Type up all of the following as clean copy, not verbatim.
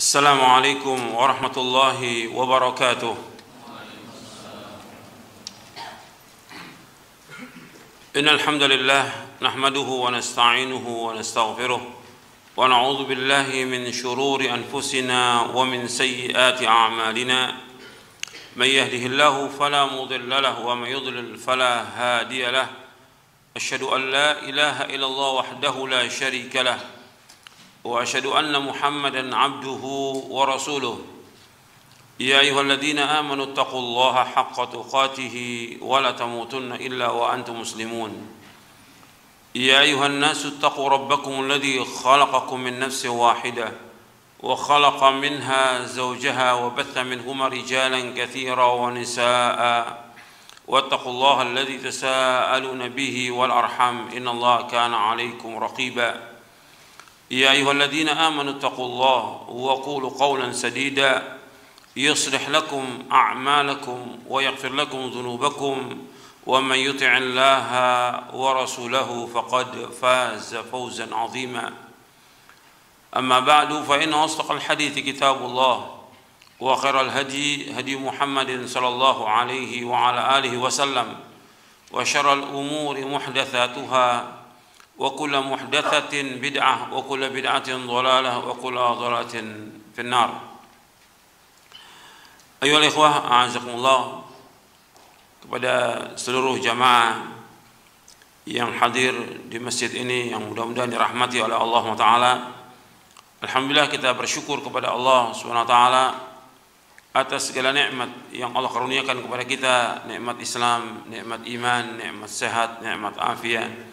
السلام عليكم ورحمة الله وبركاته. إن الحمد لله نحمده ونستعينه ونستغفره ونعوذ بالله من شرور أنفسنا ومن سيئات أعمالنا. من يهده الله فلا مضل له ومن يضلل فلا هادي له. أشهد أن لا إله إلا الله وحده لا شريك له وأشهد أن محمدا عبده ورسوله. يا أيها الذين آمنوا اتقوا الله حق تقاته ولا تموتن إلا وأنتم مسلمون. يا أيها الناس اتقوا ربكم الذي خلقكم من نفس واحدة وخلق منها زوجها وبث منهما رجالا كثيرا ونساء واتقوا الله الذي تساءلون به والأرحام إن الله كان عليكم رقيبا. يا أيها الذين آمنوا اتقوا الله وقولوا قولا سديدا يصلح لكم أعمالكم ويغفر لكم ذنوبكم ومن يطع الله ورسوله فقد فاز فوزا عظيما. أما بعد فإن أصدق الحديث كتاب الله وخير الهدي هدي محمد صلى الله عليه وعلى آله وسلم وشر الأمور محدثاتها وكل محدثة بدعة وكل بدعة ضلالة وكل ضلالة في النار. Ayyuhal ikhwah, a'azakumullah, kepada seluruh jamaah yang hadir di masjid ini yang mudah-mudahan dirahmati oleh Allah Ta'ala. Alhamdulillah, kita bersyukur kepada Allah Subhanahu wa taala atas segala nikmat yang Allah karuniakan kepada kita, nikmat Islam, nikmat iman, nikmat sehat, nikmat afiat,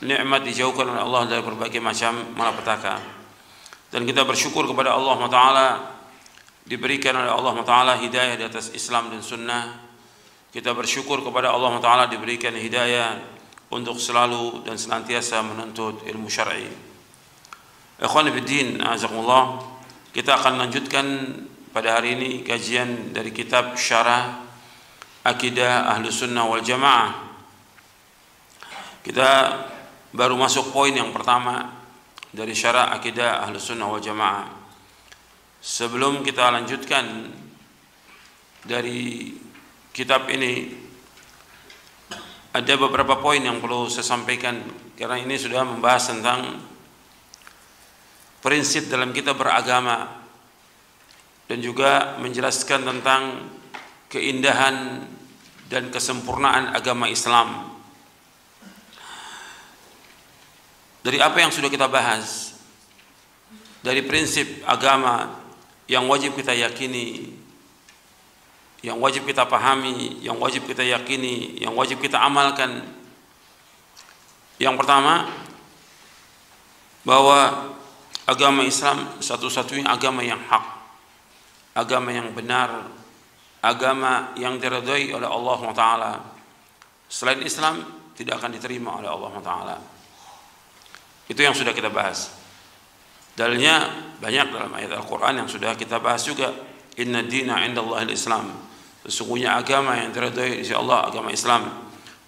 nikmat dijauhkan oleh Allah dari berbagai macam malapetaka. Dan kita bersyukur kepada Allah Ta'ala diberikan oleh Allah Ta'ala hidayah di atas Islam dan Sunnah. Kita bersyukur kepada Allah Ta'ala diberikan hidayah untuk selalu dan senantiasa menuntut ilmu syar'i. Ikhwani fiddin, azakumullah, kita akan lanjutkan pada hari ini kajian dari kitab Syarah Akidah Ahlus Sunnah wal Jamaah. Kita baru masuk poin yang pertama dari Syarah Akidah Ahlus Sunnah wal Jamaah. Sebelum kita lanjutkan dari kitab ini, ada beberapa poin yang perlu saya sampaikan, karena ini sudah membahas tentang prinsip dalam kita beragama dan juga menjelaskan tentang keindahan dan kesempurnaan agama Islam. Dari apa yang sudah kita bahas, dari prinsip agama yang wajib kita yakini, yang wajib kita pahami, yang wajib kita yakini, yang wajib kita amalkan. Yang pertama, bahwa agama Islam satu-satunya agama yang hak, agama yang benar, agama yang diridhai oleh Allah Ta'ala. Selain Islam tidak akan diterima oleh Allah Ta'ala. Itu yang sudah kita bahas. Dalilnya banyak dalam ayat Al-Quran yang sudah kita bahas juga. Inna dina indallahil Islam. Sesungguhnya agama yang diridhai di sisi Allah agama Islam.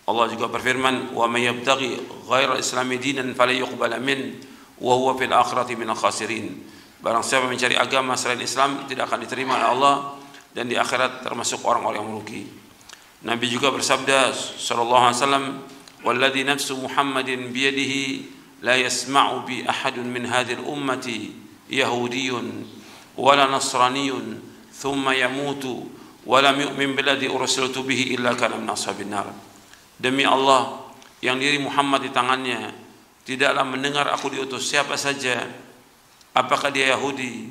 Allah juga berfirman, wa may yabtaghi ghairal islami dinan fala yuqbala min wa huwa fil akhirati minal khasirin. Barang siapa mencari agama selain Islam tidak akan diterima oleh Allah dan di akhirat termasuk orang-orang yang merugi. Nabi juga bersabda sallallahu alaihi wasallam, walladzi nafsu Muhammadin biyadihi لا يسمع بي أحد من هذه الأمة يهودي ولا نصراني ثم يموت ولم يؤمن بالذي أرسلت به إلا كان من أصحاب النار. Demi Allah yang diri Muhammad di tangannya, tidaklah mendengar aku diutus siapa saja, apakah dia Yahudi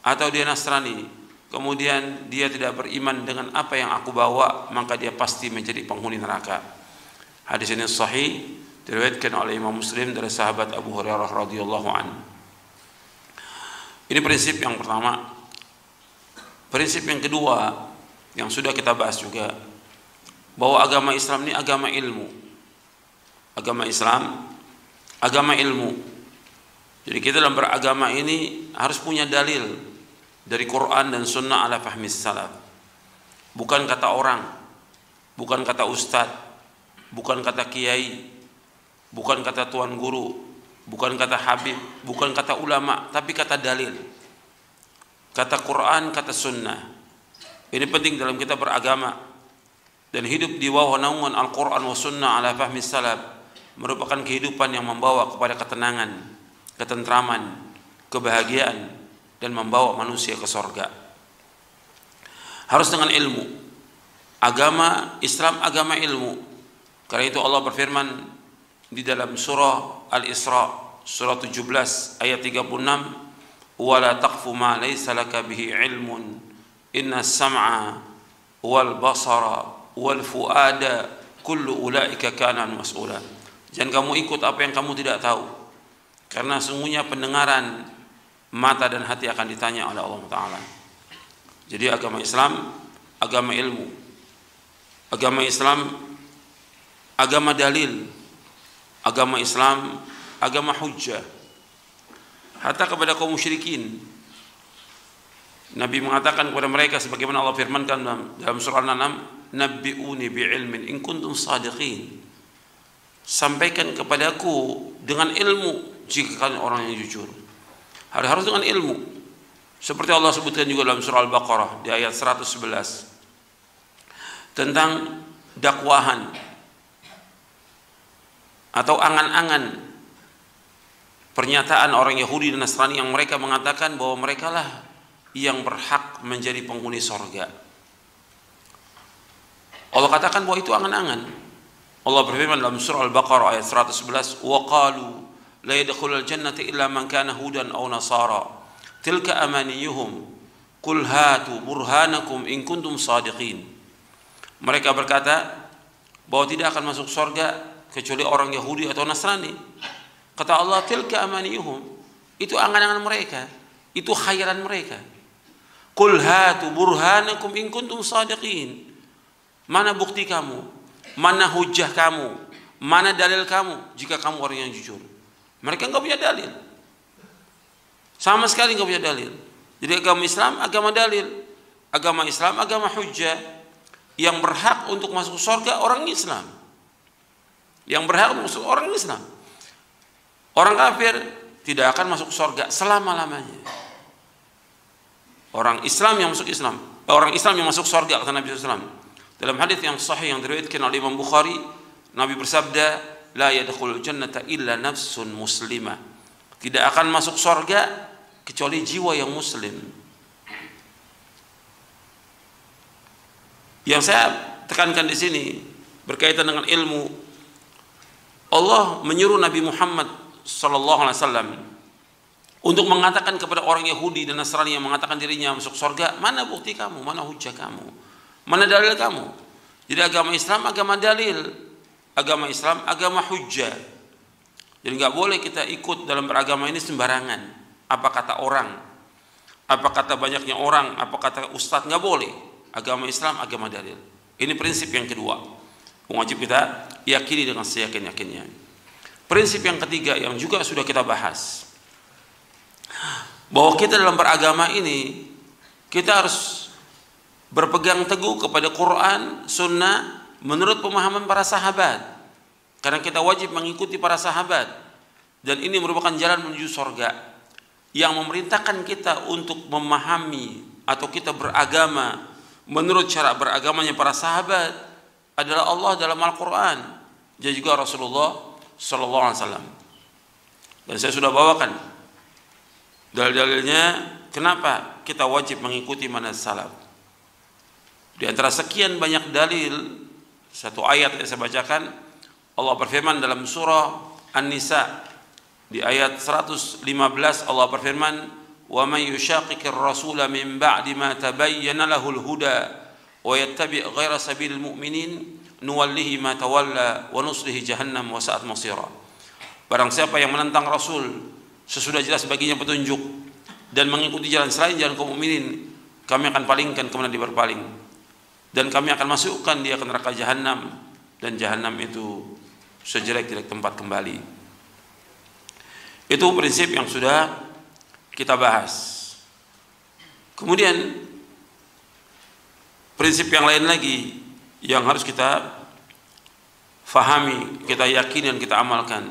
atau dia Nasrani, kemudian dia tidak beriman dengan apa yang aku bawa, maka dia pasti menjadi penghuni neraka. Hadis ini sahih, diriwayatkan oleh Imam Muslim dari sahabat Abu Hurairah radhiyallahu anhu. Ini prinsip yang pertama. Prinsip yang kedua yang sudah kita bahas juga, bahwa agama Islam ini agama ilmu. Agama Islam agama ilmu. Jadi kita dalam beragama ini harus punya dalil dari Quran dan Sunnah ala fahmis salaf. Bukan kata orang, bukan kata ustadz, bukan kata kiai, bukan kata tuan guru, bukan kata habib, bukan kata ulama, tapi kata dalil. kata Quran, kata sunnah. Ini penting dalam kita beragama dan hidup di bawah naungan Al-Quran wa sunnah ala fahmi salaf merupakan kehidupan yang membawa kepada ketenangan, ketentraman, kebahagiaan, dan membawa manusia ke sorga. Harus dengan ilmu. Agama Islam agama ilmu. Karena itu Allah berfirman di dalam surah Al-Isra, surah 17 ayat 36, "Wala taqfu ma laysa laka bihi ilmun, inna as-sam'a wal basara wal fuada kullu ulaika kana mas'ula." Jangan kamu ikut apa yang kamu tidak tahu, karena sungguhnya pendengaran, mata dan hati akan ditanya oleh Allah Ta'ala. Jadi agama Islam agama ilmu, agama Islam agama dalil, agama Islam agama hujjah. Hatta kepada kaum musyrikin Nabi mengatakan kepada mereka sebagaimana Allah firmankan dalam surah Al-An'am, "Nabbi'uni bi'ilmin in kuntum shadiqin." Sampaikan kepadaku dengan ilmu jika kalian orang yang jujur. Harus dengan ilmu. Seperti Allah sebutkan juga dalam surah Al-Baqarah di ayat 111 tentang dakwahan atau angan-angan pernyataan orang Yahudi dan Nasrani yang mereka mengatakan bahwa mereka lah yang berhak menjadi penghuni sorga. Allah katakan bahwa itu angan-angan. Allah berfirman dalam surah Al-Baqarah ayat 111, "Wa qalu la yadkhulul jannata illa man kana hudan aw nasara tilka amaniyuhum qul hatu burhanakum in kuntum shadiqin." Mereka berkata bahwa tidak akan masuk surga kecuali orang Yahudi atau Nasrani. Kata Allah, tilka amaniyuhum, itu angan-angan mereka, itu khayalan mereka. Qul hatu burhanakum in kuntum shadiqin. Mana bukti kamu? Mana hujah kamu? Mana dalil kamu jika kamu orang yang jujur? Mereka enggak punya dalil. Sama sekali enggak punya dalil. Jadi agama Islam agama dalil. Agama Islam agama hujjah. Yang berhak untuk masuk surga orang Islam. Yang berhak untuk masuk orang Islam. Orang kafir tidak akan masuk surga selama-lamanya. Orang Islam yang masuk Islam, orang Islam yang masuk surga, kata Nabi SAW. Dalam hadis yang sahih yang diriwayatkan oleh Imam Bukhari, Nabi bersabda, "La yadkhulul jannata illa nafsun muslimah." Tidak akan masuk surga kecuali jiwa yang muslim. Yang saya tekankan di sini berkaitan dengan ilmu, Allah menyuruh Nabi Muhammad sallallahu alaihi wasallam untuk mengatakan kepada orang Yahudi dan Nasrani yang mengatakan dirinya masuk surga, mana bukti kamu, mana hujah kamu, mana dalil kamu. Jadi agama Islam agama dalil, agama Islam agama hujjah. Jadi nggak boleh kita ikut dalam beragama ini sembarangan. Apa kata orang, apa kata banyaknya orang, apa kata ustadz, nggak boleh. Agama Islam agama dalil. Ini prinsip yang kedua, wajib kita yakini dengan seyakin-yakinnya. Prinsip yang ketiga yang juga sudah kita bahas, bahwa kita dalam beragama ini kita harus berpegang teguh kepada Quran, Sunnah menurut pemahaman para sahabat, karena kita wajib mengikuti para sahabat, dan ini merupakan jalan menuju surga. Yang memerintahkan kita untuk memahami atau kita beragama menurut cara beragamanya para sahabat adalah Allah dalam Al-Quran dan juga Rasulullah Sallallahu Alaihi Wasallam. Dan saya sudah bawakan dalil-dalilnya kenapa kita wajib mengikuti manhaj salaf. Di antara sekian banyak dalil, satu ayat yang saya bacakan, Allah berfirman dalam surah An-Nisa di ayat 115, Allah berfirman, "Wa may yushaqiqir rasula min ba'di ma tabayyana lahul huda wa yattabi' ghaira sabilil mu'minin nuwallihi ma tawalla wa nuslihi jahannam wa sa'at masira." Barang siapa yang menentang Rasul sesudah jelas baginya petunjuk dan mengikuti jalan selain jalan kaum mukminin, kami akan palingkan kemana dia berpaling, dan kami akan masukkan dia ke neraka jahanam, dan jahanam itu sejelek-jelek tempat kembali. Itu prinsip yang sudah kita bahas. Kemudian prinsip yang lain lagi yang harus kita fahami, kita yakini dan kita amalkan,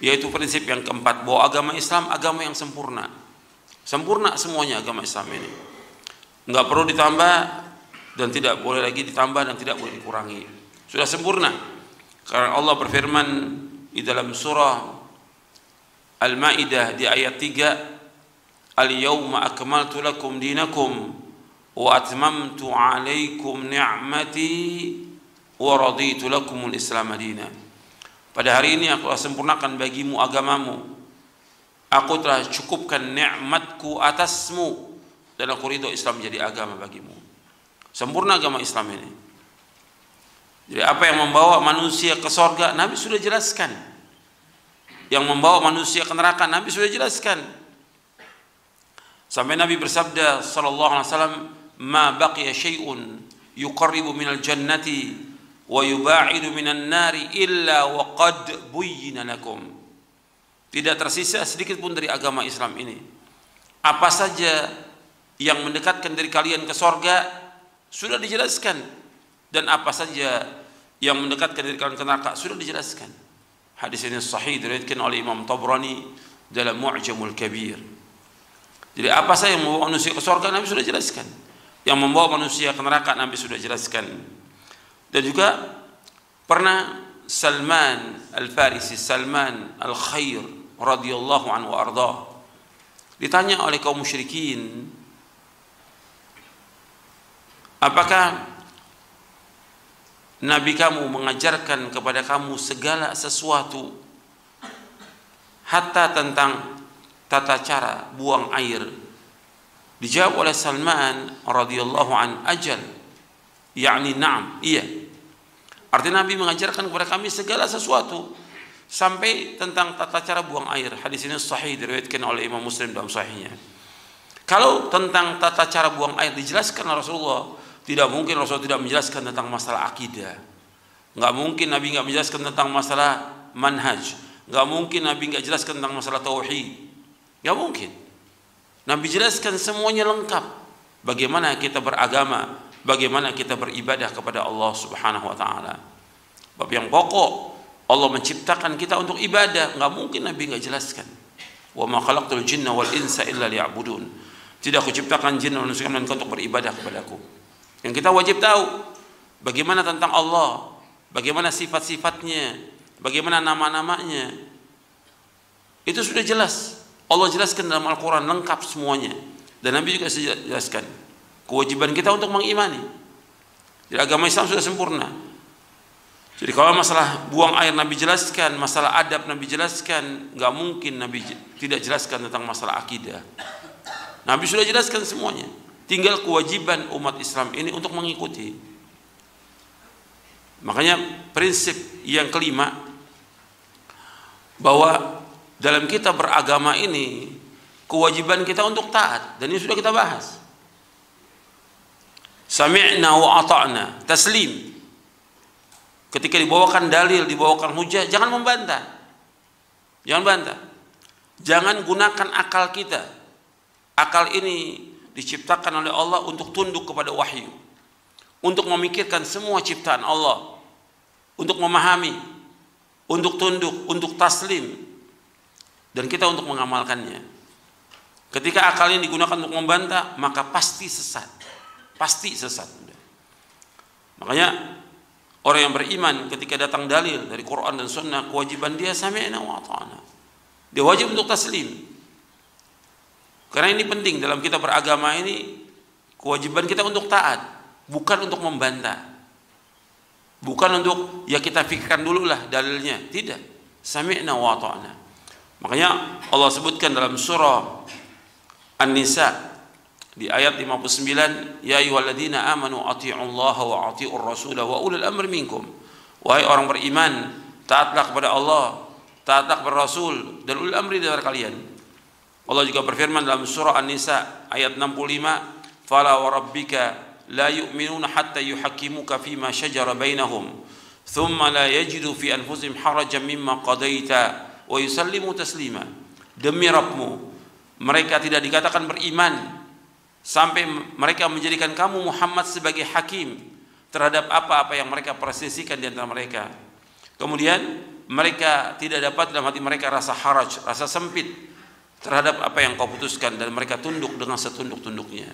yaitu prinsip yang keempat, bahwa agama Islam agama yang sempurna. Sempurna semuanya agama Islam ini. Enggak perlu ditambah dan tidak boleh lagi ditambah dan tidak boleh dikurangi. Sudah sempurna. Karena Allah berfirman di dalam surah Al-Maidah di ayat 3, "Al-yawma akmaltu lakum dinakum wa atmamtu 'alaikum ni'mati wa raditu lakumul Islam madina." Pada hari ini aku telah sempurnakan bagimu agamamu. Aku telah cukupkan nikmatku atasmu dan aku ridho Islam menjadi agama bagimu. Sempurna agama Islam ini. Jadi apa yang membawa manusia ke surga Nabi sudah jelaskan. Yang membawa manusia ke neraka Nabi sudah jelaskan. Sampai Nabi bersabda sallallahu alaihi wasallam, "Ma baqiya syai'un yuqarribu minal jannati wa yuba'idu minan nari illa wa qad buyyina lakum." Tidak tersisa sedikit pun dari agama Islam ini. Apa saja yang mendekatkan dari kalian ke surga sudah dijelaskan, dan apa saja yang mendekatkan dari kalian ke neraka sudah dijelaskan. Hadis ini sahih diriwayatkan oleh Imam Tabrani dalam Mu'jamul Kabir. Jadi apa saja yang membawa manusia ke surga Nabi sudah jelaskan. Yang membawa manusia ke neraka Nabi sudah jelaskan. Dan juga pernah Salman Al-Farisi, Salman Al-Khair radhiyallahu anhu arda, ditanya oleh kaum musyrikin, apakah Nabi kamu mengajarkan kepada kamu segala sesuatu hatta tentang tata cara buang air? Dijawab oleh Salman radhiyallahu an, ajal, yakni na'am, iya. Artinya Nabi mengajarkan kepada kami segala sesuatu sampai tentang tata cara buang air. Hadis ini sahih diriwayatkan oleh Imam Muslim dalam sahihnya. Kalau tentang tata cara buang air dijelaskan oleh Rasulullah, tidak mungkin Rasulullah tidak menjelaskan tentang masalah akidah. Enggak mungkin Nabi enggak menjelaskan tentang masalah manhaj. Enggak mungkin Nabi enggak jelaskan tentang masalah tauhid. Enggak mungkin. Nabi jelaskan semuanya lengkap. Bagaimana kita beragama, bagaimana kita beribadah kepada Allah Subhanahu wa taala. Bab yang pokok, Allah menciptakan kita untuk ibadah, enggak mungkin Nabi enggak jelaskan. Wa ma khalaqtul jinna wal insa illa liya'budun. Tidak aku ciptakan jin dan manusia melainkan untuk beribadah kepadaku. Yang kita wajib tahu bagaimana tentang Allah, bagaimana sifat-sifatnya, bagaimana nama-namanya. Itu sudah jelas. Allah jelaskan dalam Al-Quran lengkap semuanya. Dan Nabi juga jelaskan. Kewajiban kita untuk mengimani. Jadi agama Islam sudah sempurna. Jadi kalau masalah buang air Nabi jelaskan, masalah adab Nabi jelaskan, nggak mungkin Nabi tidak jelaskan tentang masalah akidah. Nabi sudah jelaskan semuanya. Tinggal kewajiban umat Islam ini untuk mengikuti. Makanya prinsip yang kelima, bahwa dalam kita beragama ini kewajiban kita untuk taat, dan ini sudah kita bahas. Sami'na wa ata'na, taslim. Ketika dibawakan dalil, dibawakan hujah, jangan membantah. Jangan bantah. Jangan gunakan akal kita. Akal ini diciptakan oleh Allah untuk tunduk kepada wahyu, untuk memikirkan semua ciptaan Allah, untuk memahami, untuk tunduk, untuk taslim, dan kita untuk mengamalkannya. Ketika akal ini digunakan untuk membantah, maka pasti sesat. Pasti sesat. Makanya orang yang beriman ketika datang dalil dari Quran dan Sunnah, kewajiban dia sami'na wa ata'na. Dia wajib untuk taslim. Karena ini penting dalam kita beragama ini, kewajiban kita untuk taat, bukan untuk membantah. Bukan untuk ya kita fikirkan dulu lah dalilnya, tidak. Sami'na wa ata'na. Makanya Allah sebutkan dalam surah An-Nisa di ayat 59, ya ayyuhalladzina amanu athi'ullaha wa athi'ur rasula wa ulil amri minkum. Wahai orang beriman, taatlah kepada Allah, taatlah kepada Rasul dan ulil amri dari kalian. Allah juga berfirman dalam surah An-Nisa ayat 65, fala wa rabbika la yu'minuna hatta yuhakkimuka fima shajara bainahum thumma la yajidu fi anfusihim harajan mimma qadaita wa yusallimu taslima. Demi Rabbmu, mereka tidak dikatakan beriman sampai mereka menjadikan kamu Muhammad sebagai hakim terhadap apa-apa yang mereka persisikan di antara mereka. Kemudian mereka tidak dapat dalam hati mereka rasa haraj, rasa sempit terhadap apa yang kau putuskan, dan mereka tunduk dengan setunduk-tunduknya.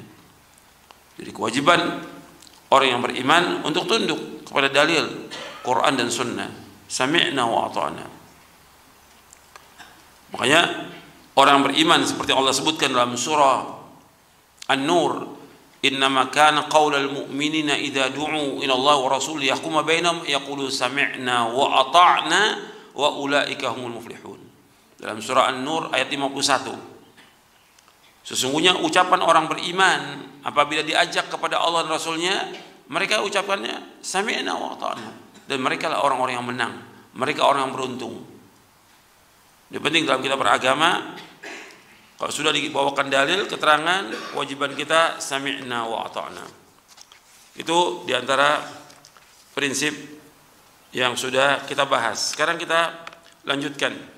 Jadi kewajiban orang yang beriman untuk tunduk kepada dalil Quran dan Sunnah. Sami'na wa ata'na. Makanya orang beriman seperti Allah sebutkan dalam surah An-Nur, innama kana qaulal mu'minina idza du'u ila Allah wa rasul yahkuma bainahum yaqulu sami'na wa ata'na wa ulaika humul muflihun. Dalam surah An-Nur ayat 51. Sesungguhnya ucapan orang beriman apabila diajak kepada Allah dan Rasulnya, mereka ucapannya sami'na wa ata'na, dan mereka lah orang-orang yang menang, mereka orang yang beruntung. Yang penting dalam kita beragama, kalau sudah dibawakan dalil, keterangan, kewajiban kita sami'na wa ata'na. Itu diantara prinsip yang sudah kita bahas. Sekarang kita lanjutkan.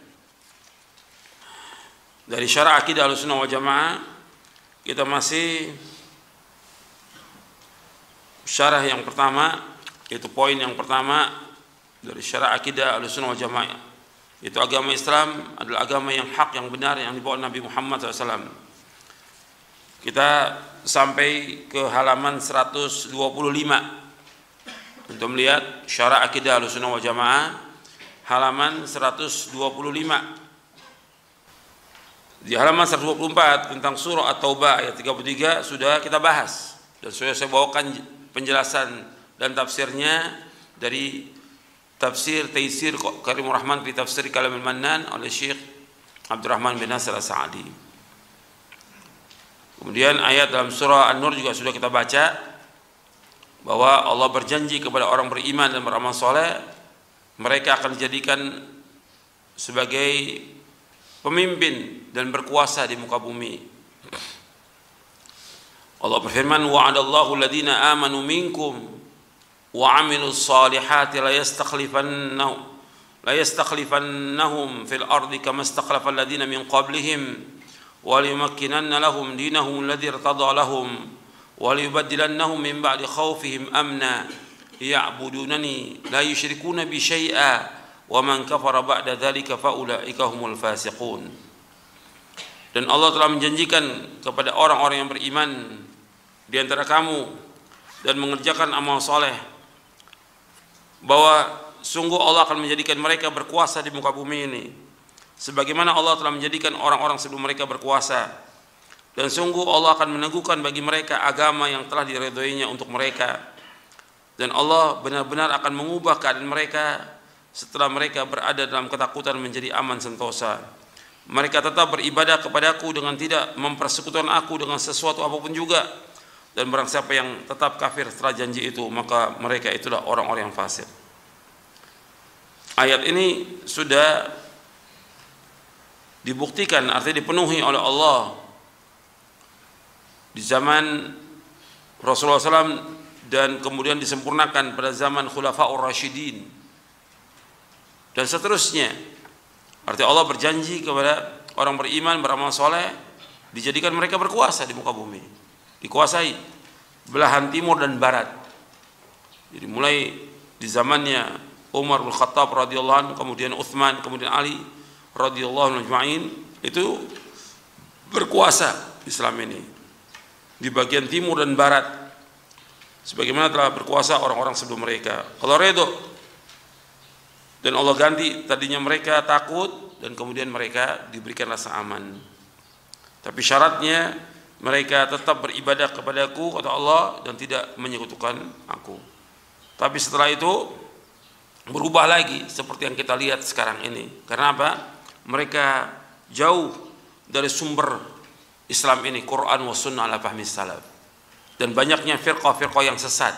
Dari syarah akidah Ahlussunnah wal Jamaah, kita masih syarah yang pertama, yaitu poin yang pertama dari syarah akidah Ahlussunnah wal Jamaah, yaitu agama Islam adalah agama yang hak, yang benar, yang dibawa Nabi Muhammad SAW. Kita sampai ke halaman 125 untuk melihat syarah akidah Ahlussunnah wal Jamaah, halaman 125. Di halaman 124 tentang surah At-Taubah ayat 33 sudah kita bahas, dan sudah saya bawakan penjelasan dan tafsirnya dari tafsir Taisir Karimur Rahman fi Tafsir Kalamul Mannan oleh Syekh Abdurrahman bin Nasir As-Sa'di. Kemudian ayat dalam surah An-Nur juga sudah kita baca, bahwa Allah berjanji kepada orang beriman dan beramal soleh, mereka akan dijadikan sebagai pemimpin dan berkuasa di muka bumi. Allah berfirman, wa'adallahu alladhina amanu minkum wa 'amilus salihati la yastakhlifannahum fil ardi kama istakhlafa alladhina min qablihim wa liyumakkinanna lahum dinahum alladhi irtada lahum wa liyubaddilannahum min ba'di khawfihim amna ya'budunani la yusyrikuna bi syai'a wa man kafara ba'da dzalika fa ulaika humul fasiqun. Dan Allah telah menjanjikan kepada orang-orang yang beriman di antara kamu dan mengerjakan amal soleh, bahwa sungguh Allah akan menjadikan mereka berkuasa di muka bumi ini, sebagaimana Allah telah menjadikan orang-orang sebelum mereka berkuasa. Dan sungguh Allah akan meneguhkan bagi mereka agama yang telah diridhoinya untuk mereka, dan Allah benar-benar akan mengubah keadaan mereka setelah mereka berada dalam ketakutan menjadi aman sentosa. Mereka tetap beribadah kepadaku dengan tidak mempersekutukan aku dengan sesuatu apapun juga, dan barang siapa yang tetap kafir setelah janji itu, maka mereka itulah orang-orang yang fasik. Ayat ini sudah dibuktikan, artinya dipenuhi oleh Allah di zaman Rasulullah SAW, dan kemudian disempurnakan pada zaman Khulafaur Rasyidin dan seterusnya. Artinya Allah berjanji kepada orang beriman beramal soleh, dijadikan mereka berkuasa di muka bumi, dikuasai belahan timur dan barat. Jadi mulai di zamannya Umar bin Khattab radhiyallahu anhu, kemudian Utsman, kemudian Ali radhiyallahu anhu ajma'in, itu berkuasa Islam ini di bagian timur dan barat, sebagaimana telah berkuasa orang-orang sebelum mereka. Allah redho, dan Allah ganti, tadinya mereka takut dan kemudian mereka diberikan rasa aman. Tapi syaratnya mereka tetap beribadah kepadaku, kata Allah, dan tidak menyekutukan aku. Tapi setelah itu berubah lagi seperti yang kita lihat sekarang ini. Karena apa? Mereka jauh dari sumber Islam ini, Quran wa sunnah ala fahmi salaf, dan banyaknya firqah-firqah yang sesat,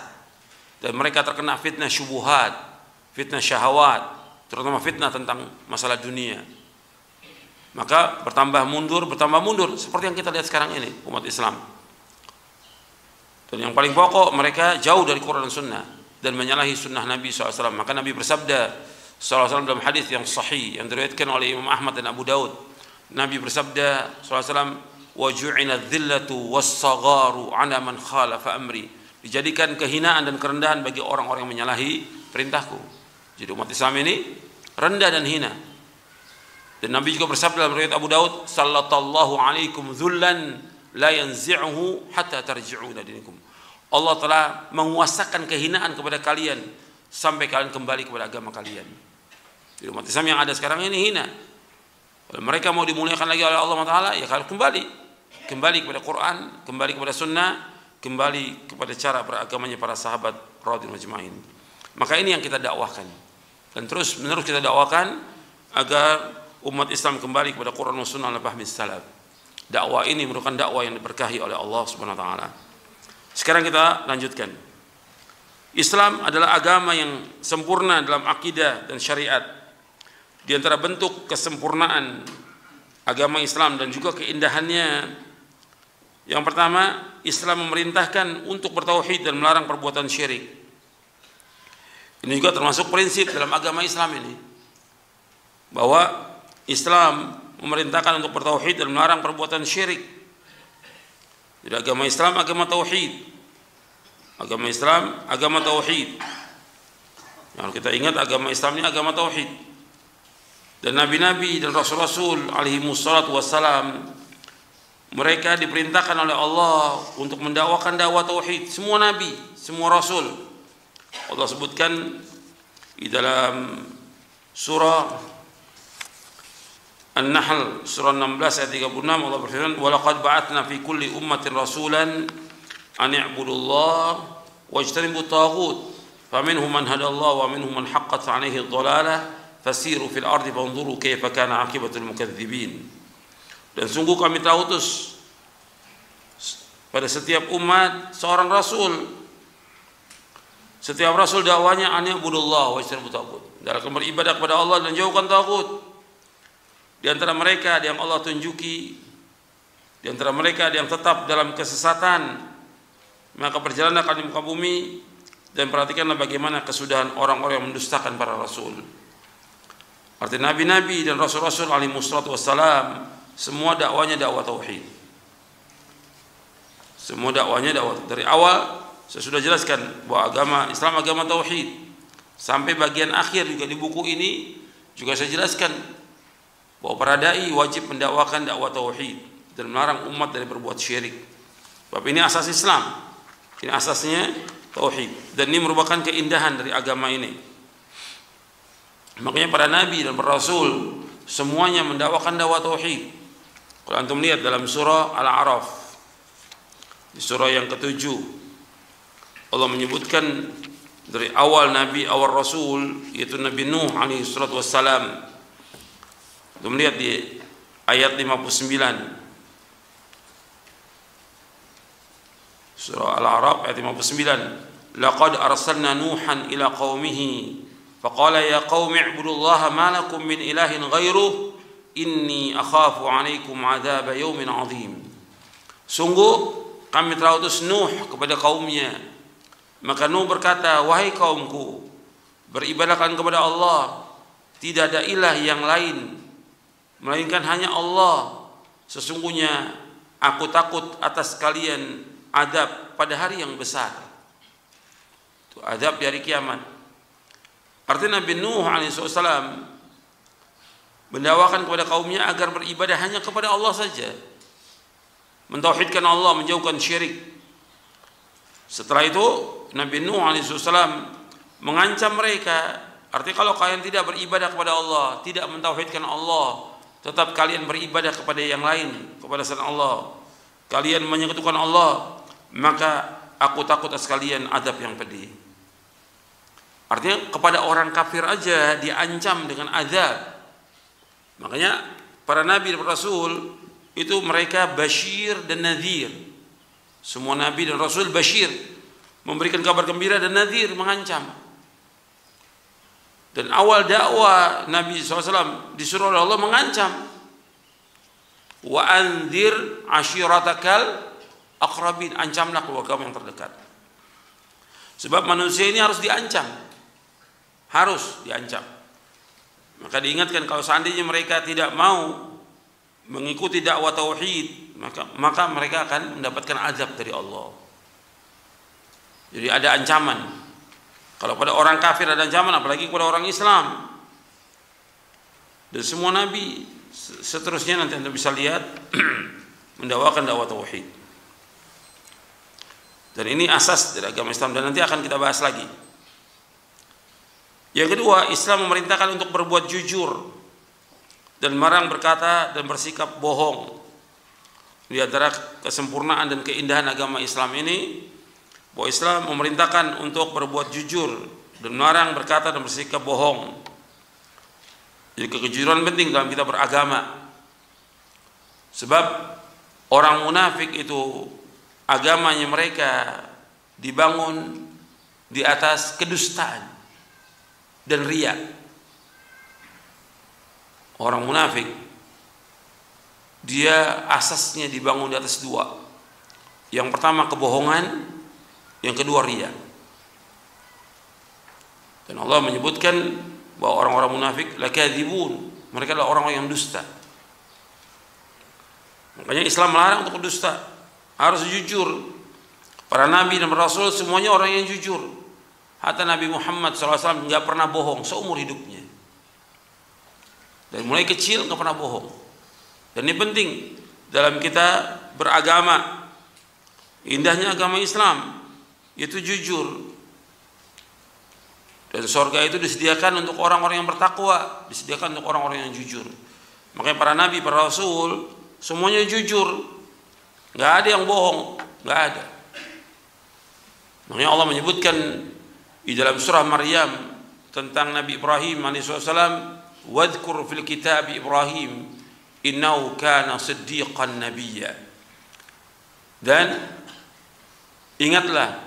dan mereka terkena fitnah syubuhat, fitnah syahwat, terutama fitnah tentang masalah dunia. Maka bertambah mundur seperti yang kita lihat sekarang ini umat Islam. Dan yang paling pokok, mereka jauh dari Quran dan Sunnah dan menyalahi sunnah Nabi SAW. Maka Nabi bersabda SAW dalam hadis yang sahih yang diriwayatkan oleh Imam Ahmad dan Abu Daud. Nabi bersabda SAW, wa ju'ina dhillatu was-sagharu 'ala man khalafa amri. Dijadikan kehinaan dan kerendahan bagi orang-orang yang menyalahi perintahku. Jadi umat Islam ini rendah dan hina. Dan Nabi juga bersabda dalam riwayat Abu Daud, sallallahu alaikum dzullan la yanzi'uhu hatta tarji'u ila dinikum. Allah telah menguasakan kehinaan kepada kalian sampai kalian kembali kepada agama kalian. Di umat Islam yang ada sekarang ini hina. Kalau mereka mau dimuliakan lagi oleh Allah Taala, ya kalau kembali kepada Quran, kembali kepada Sunnah, kembali kepada cara beragamanya para sahabat radhiyallahu majma'in. Maka ini yang kita dakwahkan, dan terus menerus kita dakwahkan agar umat Islam kembali kepada Quran dan Sunnah dan fahmi salaf. Dakwah ini merupakan dakwah yang diberkahi oleh Allah Subhanahu wa taala. Sekarang kita lanjutkan. Islam adalah agama yang sempurna dalam akidah dan syariat. Di antara bentuk kesempurnaan agama Islam dan juga keindahannya, yang pertama, Islam memerintahkan untuk bertauhid dan melarang perbuatan syirik. Ini juga termasuk prinsip dalam agama Islam ini, bahwa Islam memerintahkan untuk bertauhid dan melarang perbuatan syirik. Jadi agama Islam agama tauhid. Agama Islam agama tauhid. Yang kita ingat agama Islam ini agama tauhid. Dan nabi-nabi dan rasul-rasul alaihi wassalatu wassalam, mereka diperintahkan oleh Allah untuk mendakwakan dakwah tauhid. Semua nabi, semua rasul. Allah sebutkan di dalam surah An-Nahl surah 16 ayat 36, Allah berfirman, "Wa laqad ba'atsna fi kulli ummatin rasulan an i'budullaha wajtanibut taghut, faminhum man hadallahu wa minhum man haqqat 'alaihi ad-dhalalah, fasiru fil ardi fanzuru kaifa kana 'aqibatul mukadzibin." Dan sungguh kami telah utus pada setiap umat seorang rasul. Setiap rasul dakwanya an i'budullaha wajtanibut taghut, dalam beribadah kepada Allah dan jauhkan taghut. Di antara mereka ada yang Allah tunjuki, di antara mereka ada yang tetap dalam kesesatan. Maka berjalanlah kalian di muka bumi dan perhatikanlah bagaimana kesudahan orang-orang yang mendustakan para rasul. Artinya nabi-nabi dan rasul-rasul alaihi wassalam, semua dakwanya dakwah tauhid. Semua dakwanya dakwah. Dari awal saya sudah jelaskan bahwa agama Islam agama tauhid. Sampai bagian akhir juga di buku ini juga saya jelaskan bahwa para dai wajib mendakwakan dakwah tauhid dan melarang umat dari berbuat syirik. Sebab ini asas Islam. Ini asasnya tauhid, dan ini merupakan keindahan dari agama ini. Makanya para nabi dan para rasul semuanya mendakwakan dakwah tauhid. Kalau antum lihat dalam surah Al-A'raf, di surah yang ke-7, Allah menyebutkan dari awal nabi, awal rasul, yaitu Nabi Nuh alaihi salatu wassalam. Kita melihat di ayat 59 surah Al-A'raf ayat 59, laqad arsalna nuhan ila qaumihi faqala ya qaumi ibudullaha ma lakum min ilahin ghairuh inni akhafu 'alaikum 'adzab yaumin 'adzim. Sungguh kami telah utus Nuh kepada kaumnya, maka Nuh berkata, wahai kaumku, beribadahkan kepada Allah, tidak ada ilah yang lain melainkan hanya Allah. Sesungguhnya aku takut atas kalian adab pada hari yang besar. Itu adab di hari kiamat. Artinya Nabi Nuh alaihissalam mendakwakan kepada kaumnya agar beribadah hanya kepada Allah saja, mentauhidkan Allah, menjauhkan syirik. Setelah itu Nabi Nuh alaihissalam mengancam mereka, artinya kalau kalian tidak beribadah kepada Allah, tidak mentauhidkan Allah, tetap kalian beribadah kepada yang lain, kepada selain Allah, kalian menyekutukan Allah, maka aku takut atas kalian adab yang pedih. Artinya kepada orang kafir aja diancam dengan azab. Makanya para nabi dan rasul itu mereka basyir dan nadhir. Semua nabi dan rasul basyir, memberikan kabar gembira, dan nadhir, mengancam. Dan awal dakwah Nabi SAW disuruh oleh Allah mengancam. Wa anzir ashiratakal aqrabin, ancamlah keluargamu yang terdekat. Sebab manusia ini harus diancam, harus diancam. Maka diingatkan kalau seandainya mereka tidak mau mengikuti dakwah tauhid, maka mereka akan mendapatkan azab dari Allah. Jadi ada ancaman. Kalau pada orang kafir ada ancaman, apalagi kepada orang Islam. Dan semua nabi seterusnya nanti Anda bisa lihat mendakwakan dakwah tauhid. Dan ini asas dari agama Islam dan nanti akan kita bahas lagi. Yang kedua, Islam memerintahkan untuk berbuat jujur dan melarang berkata dan bersikap bohong. Di antara kesempurnaan dan keindahan agama Islam ini, bahwa Islam memerintahkan untuk berbuat jujur dan melarang berkata dan bersikap bohong. Jadi kejujuran penting dalam kita beragama. Sebab orang munafik itu agamanya mereka dibangun di atas kedustaan dan riya. Orang munafik dia asasnya dibangun di atas dua. Yang pertama kebohongan, yang kedua riya. Dan Allah menyebutkan bahwa orang-orang munafik lakadzibun, mereka adalah orang-orang yang dusta. Makanya Islam melarang untuk dusta, harus jujur. Para nabi dan rasul semuanya orang yang jujur. Hatta Nabi Muhammad SAW nggak pernah bohong seumur hidupnya. Dan mulai kecil nggak pernah bohong. Dan ini penting dalam kita beragama. Indahnya agama Islam yaitu jujur. Dan surga itu disediakan untuk orang-orang yang bertakwa, disediakan untuk orang-orang yang jujur. Makanya para nabi, para rasul semuanya jujur, nggak ada yang bohong, nggak ada. Makanya Allah menyebutkan di dalam surah Maryam tentang Nabi Ibrahim alaihissalam, wadhkur fil kitab Ibrahim innahu kana siddiqan nabiyya. Dan ingatlah,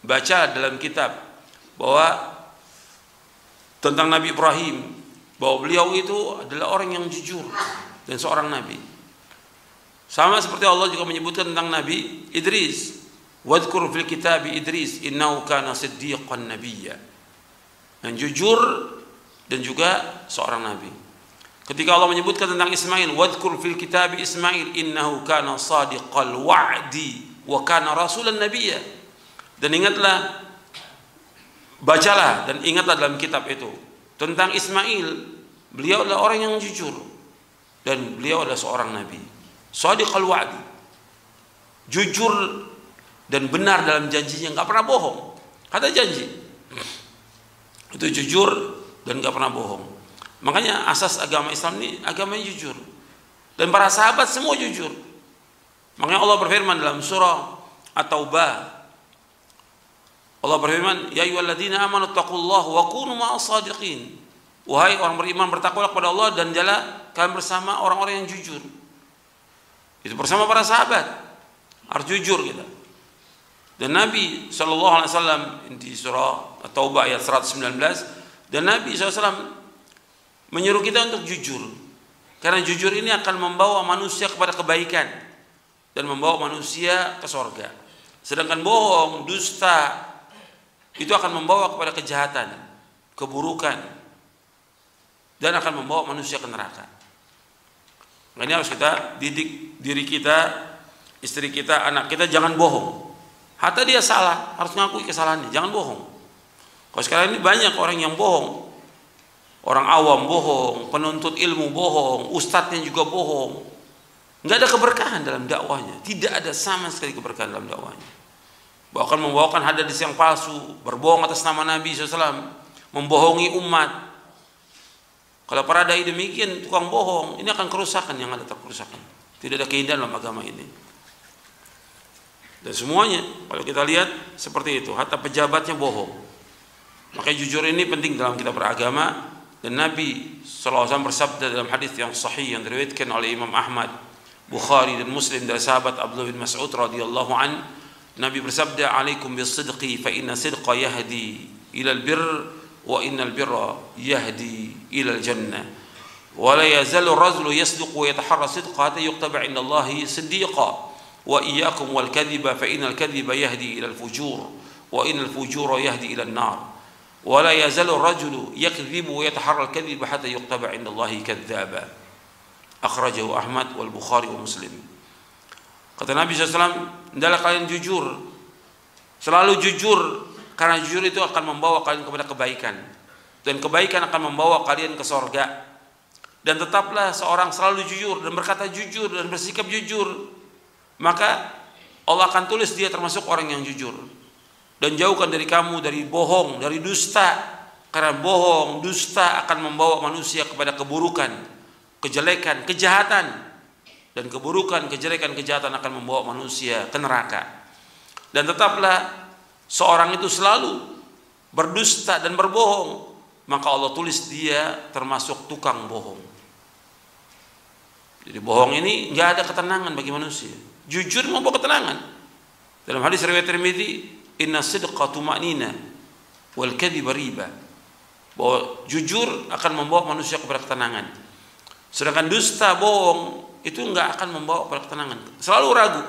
baca dalam kitab bahwa tentang Nabi Ibrahim, bahwa beliau itu adalah orang yang jujur dan seorang nabi. Sama seperti Allah juga menyebutkan tentang Nabi Idris, wadhkur fil kitab Idris innahu kana siddiqan nabiyya. Dan jujur dan juga seorang nabi. Ketika Allah menyebutkan tentang Ismail, wadhkur fil kitab Ismail innahu kana sadiqal wa'di wa kana rasulan nabiyya. Dan ingatlah, bacalah dan ingatlah dalam kitab itu tentang Ismail, beliau adalah orang yang jujur dan beliau adalah seorang nabi. Shadiqal wa'di, jujur dan benar dalam janjinya, nggak pernah bohong. Kata janji itu jujur dan nggak pernah bohong. Makanya asas agama Islam ini agama yang jujur. Dan para sahabat semua jujur. Makanya Allah berfirman dalam surah At-Taubah, Allah berfirman, ya ayyuhalladzina amanu taqullaha wa kunu ma'as shadiqin. Wahai orang beriman, bertakwalah kepada Allah dan jalanlah kalian bersama orang-orang yang jujur. Itu bersama para sahabat harus jujur kita. Dan Nabi SAW di surah At-Taubah ayat 119, dan Nabi SAW menyuruh kita untuk jujur, karena jujur ini akan membawa manusia kepada kebaikan dan membawa manusia ke surga. Sedangkan bohong, dusta itu akan membawa kepada kejahatan, keburukan, dan akan membawa manusia ke neraka. Ini harus kita didik diri kita, istri kita, anak kita, jangan bohong. Hatta dia salah, harus ngakui kesalahannya, jangan bohong. Kalau sekarang ini banyak orang yang bohong. Orang awam bohong, penuntut ilmu bohong, ustadznya juga bohong. Nggak ada keberkahan dalam dakwahnya, tidak ada sama sekali keberkahan dalam dakwahnya. Bahkan membawakan hadis yang palsu, berbohong atas nama Nabi SAW, membohongi umat. Kalau para dai demikian, tukang bohong, ini akan kerusakan, yang ada terkerusakan. Tidak ada keindahan dalam agama ini. Dan semuanya, kalau kita lihat seperti itu, hatta pejabatnya bohong. Makanya jujur ini penting dalam kita beragama. Dan Nabi SAW bersabda dalam hadis yang sahih yang diriwayatkan oleh Imam Ahmad, Bukhari dan Muslim dari sahabat Abdullah bin Mas'ud radhiyallahu an, Nabi bersabda, "Alaikum bis-sidqi fa inna sidqa yahdi ila al-birr wa innal birra yahdi ila al-jannah. Wa la yazalu ar-rajulu yasduqu wa yataharra sidqa hatta yuktaba 'inda Allahi siddiqa. Wa iyyakum wal kadhiba fa innal kadhiba yahdi ila al-fujur wa innal fujura yahdi ila an-nar. Wa la yazalu ar-rajulu yakdhibu wa yataharra al-kadhiba hatta yuktaba 'inda Allahi kadzdzaba." Akhrajahu Ahmad wal Bukhari wa Muslim. Kata Nabi SAW, hendaklah kalian jujur, selalu jujur, karena jujur itu akan membawa kalian kepada kebaikan, dan kebaikan akan membawa kalian ke surga, dan tetaplah seorang selalu jujur dan berkata jujur dan bersikap jujur, maka Allah akan tulis dia termasuk orang yang jujur. Dan jauhkan dari kamu dari bohong, dari dusta, karena bohong, dusta akan membawa manusia kepada keburukan, kejelekan, kejahatan, dan keburukan, kejelekan, kejahatan akan membawa manusia ke neraka. Dan tetaplah seorang itu selalu berdusta dan berbohong, maka Allah tulis dia termasuk tukang bohong. Jadi bohong ini nggak ada ketenangan bagi manusia. Jujur membawa ketenangan. Dalam hadis riwayat Tirmidzi, inna sidqa tuma'nina wal kadhiba riba. Bahwa jujur akan membawa manusia kepada ketenangan. Sedangkan dusta, bohong itu nggak akan membawa kepada ketenangan. Selalu ragu.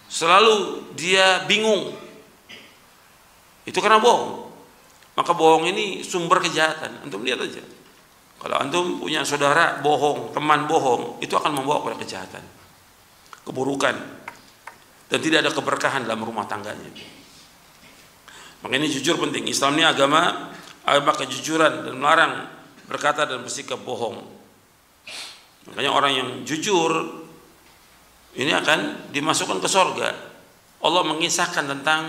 Selalu dia bingung. Itu karena bohong. Maka bohong ini sumber kejahatan. Antum lihat aja. Kalau antum punya saudara bohong, teman bohong, itu akan membawa kepada kejahatan, keburukan, dan tidak ada keberkahan dalam rumah tangganya. Maka ini jujur penting. Islam ini agama kejujuran dan melarang berkata dan bersikap bohong. Makanya orang yang jujur ini akan dimasukkan ke surga. Allah mengisahkan tentang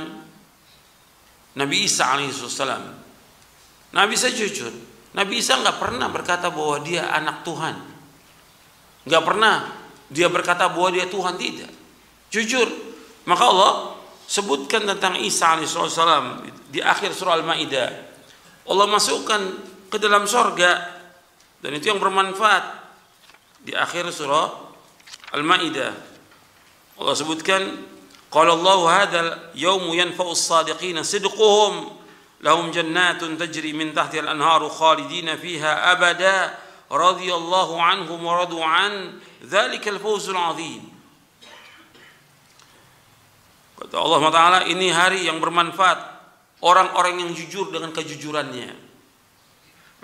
Nabi Isa alaihissalam. Nabi Isa jujur. Nabi Isa nggak pernah berkata bahwa dia anak Tuhan. Nggak pernah dia berkata bahwa dia Tuhan, tidak. Jujur. Maka Allah sebutkan tentang Isa alaihissalam di akhir surah Al-Maidah. Allah masukkan ke dalam surga, dan itu yang bermanfaat. Di akhir surah Al-Maidah Allah sebutkan, qala Allahu hadzal yaumu yanfa'u as-sadiqina sidquhum lahum jannatun tajri min tahtiha al-anharu khalidina fiha abada radhiyallahu anhum wa radu an dzalikal fawzul 'adzim. Kata Allah Taala, ini hari yang bermanfaat orang-orang yang jujur dengan kejujurannya.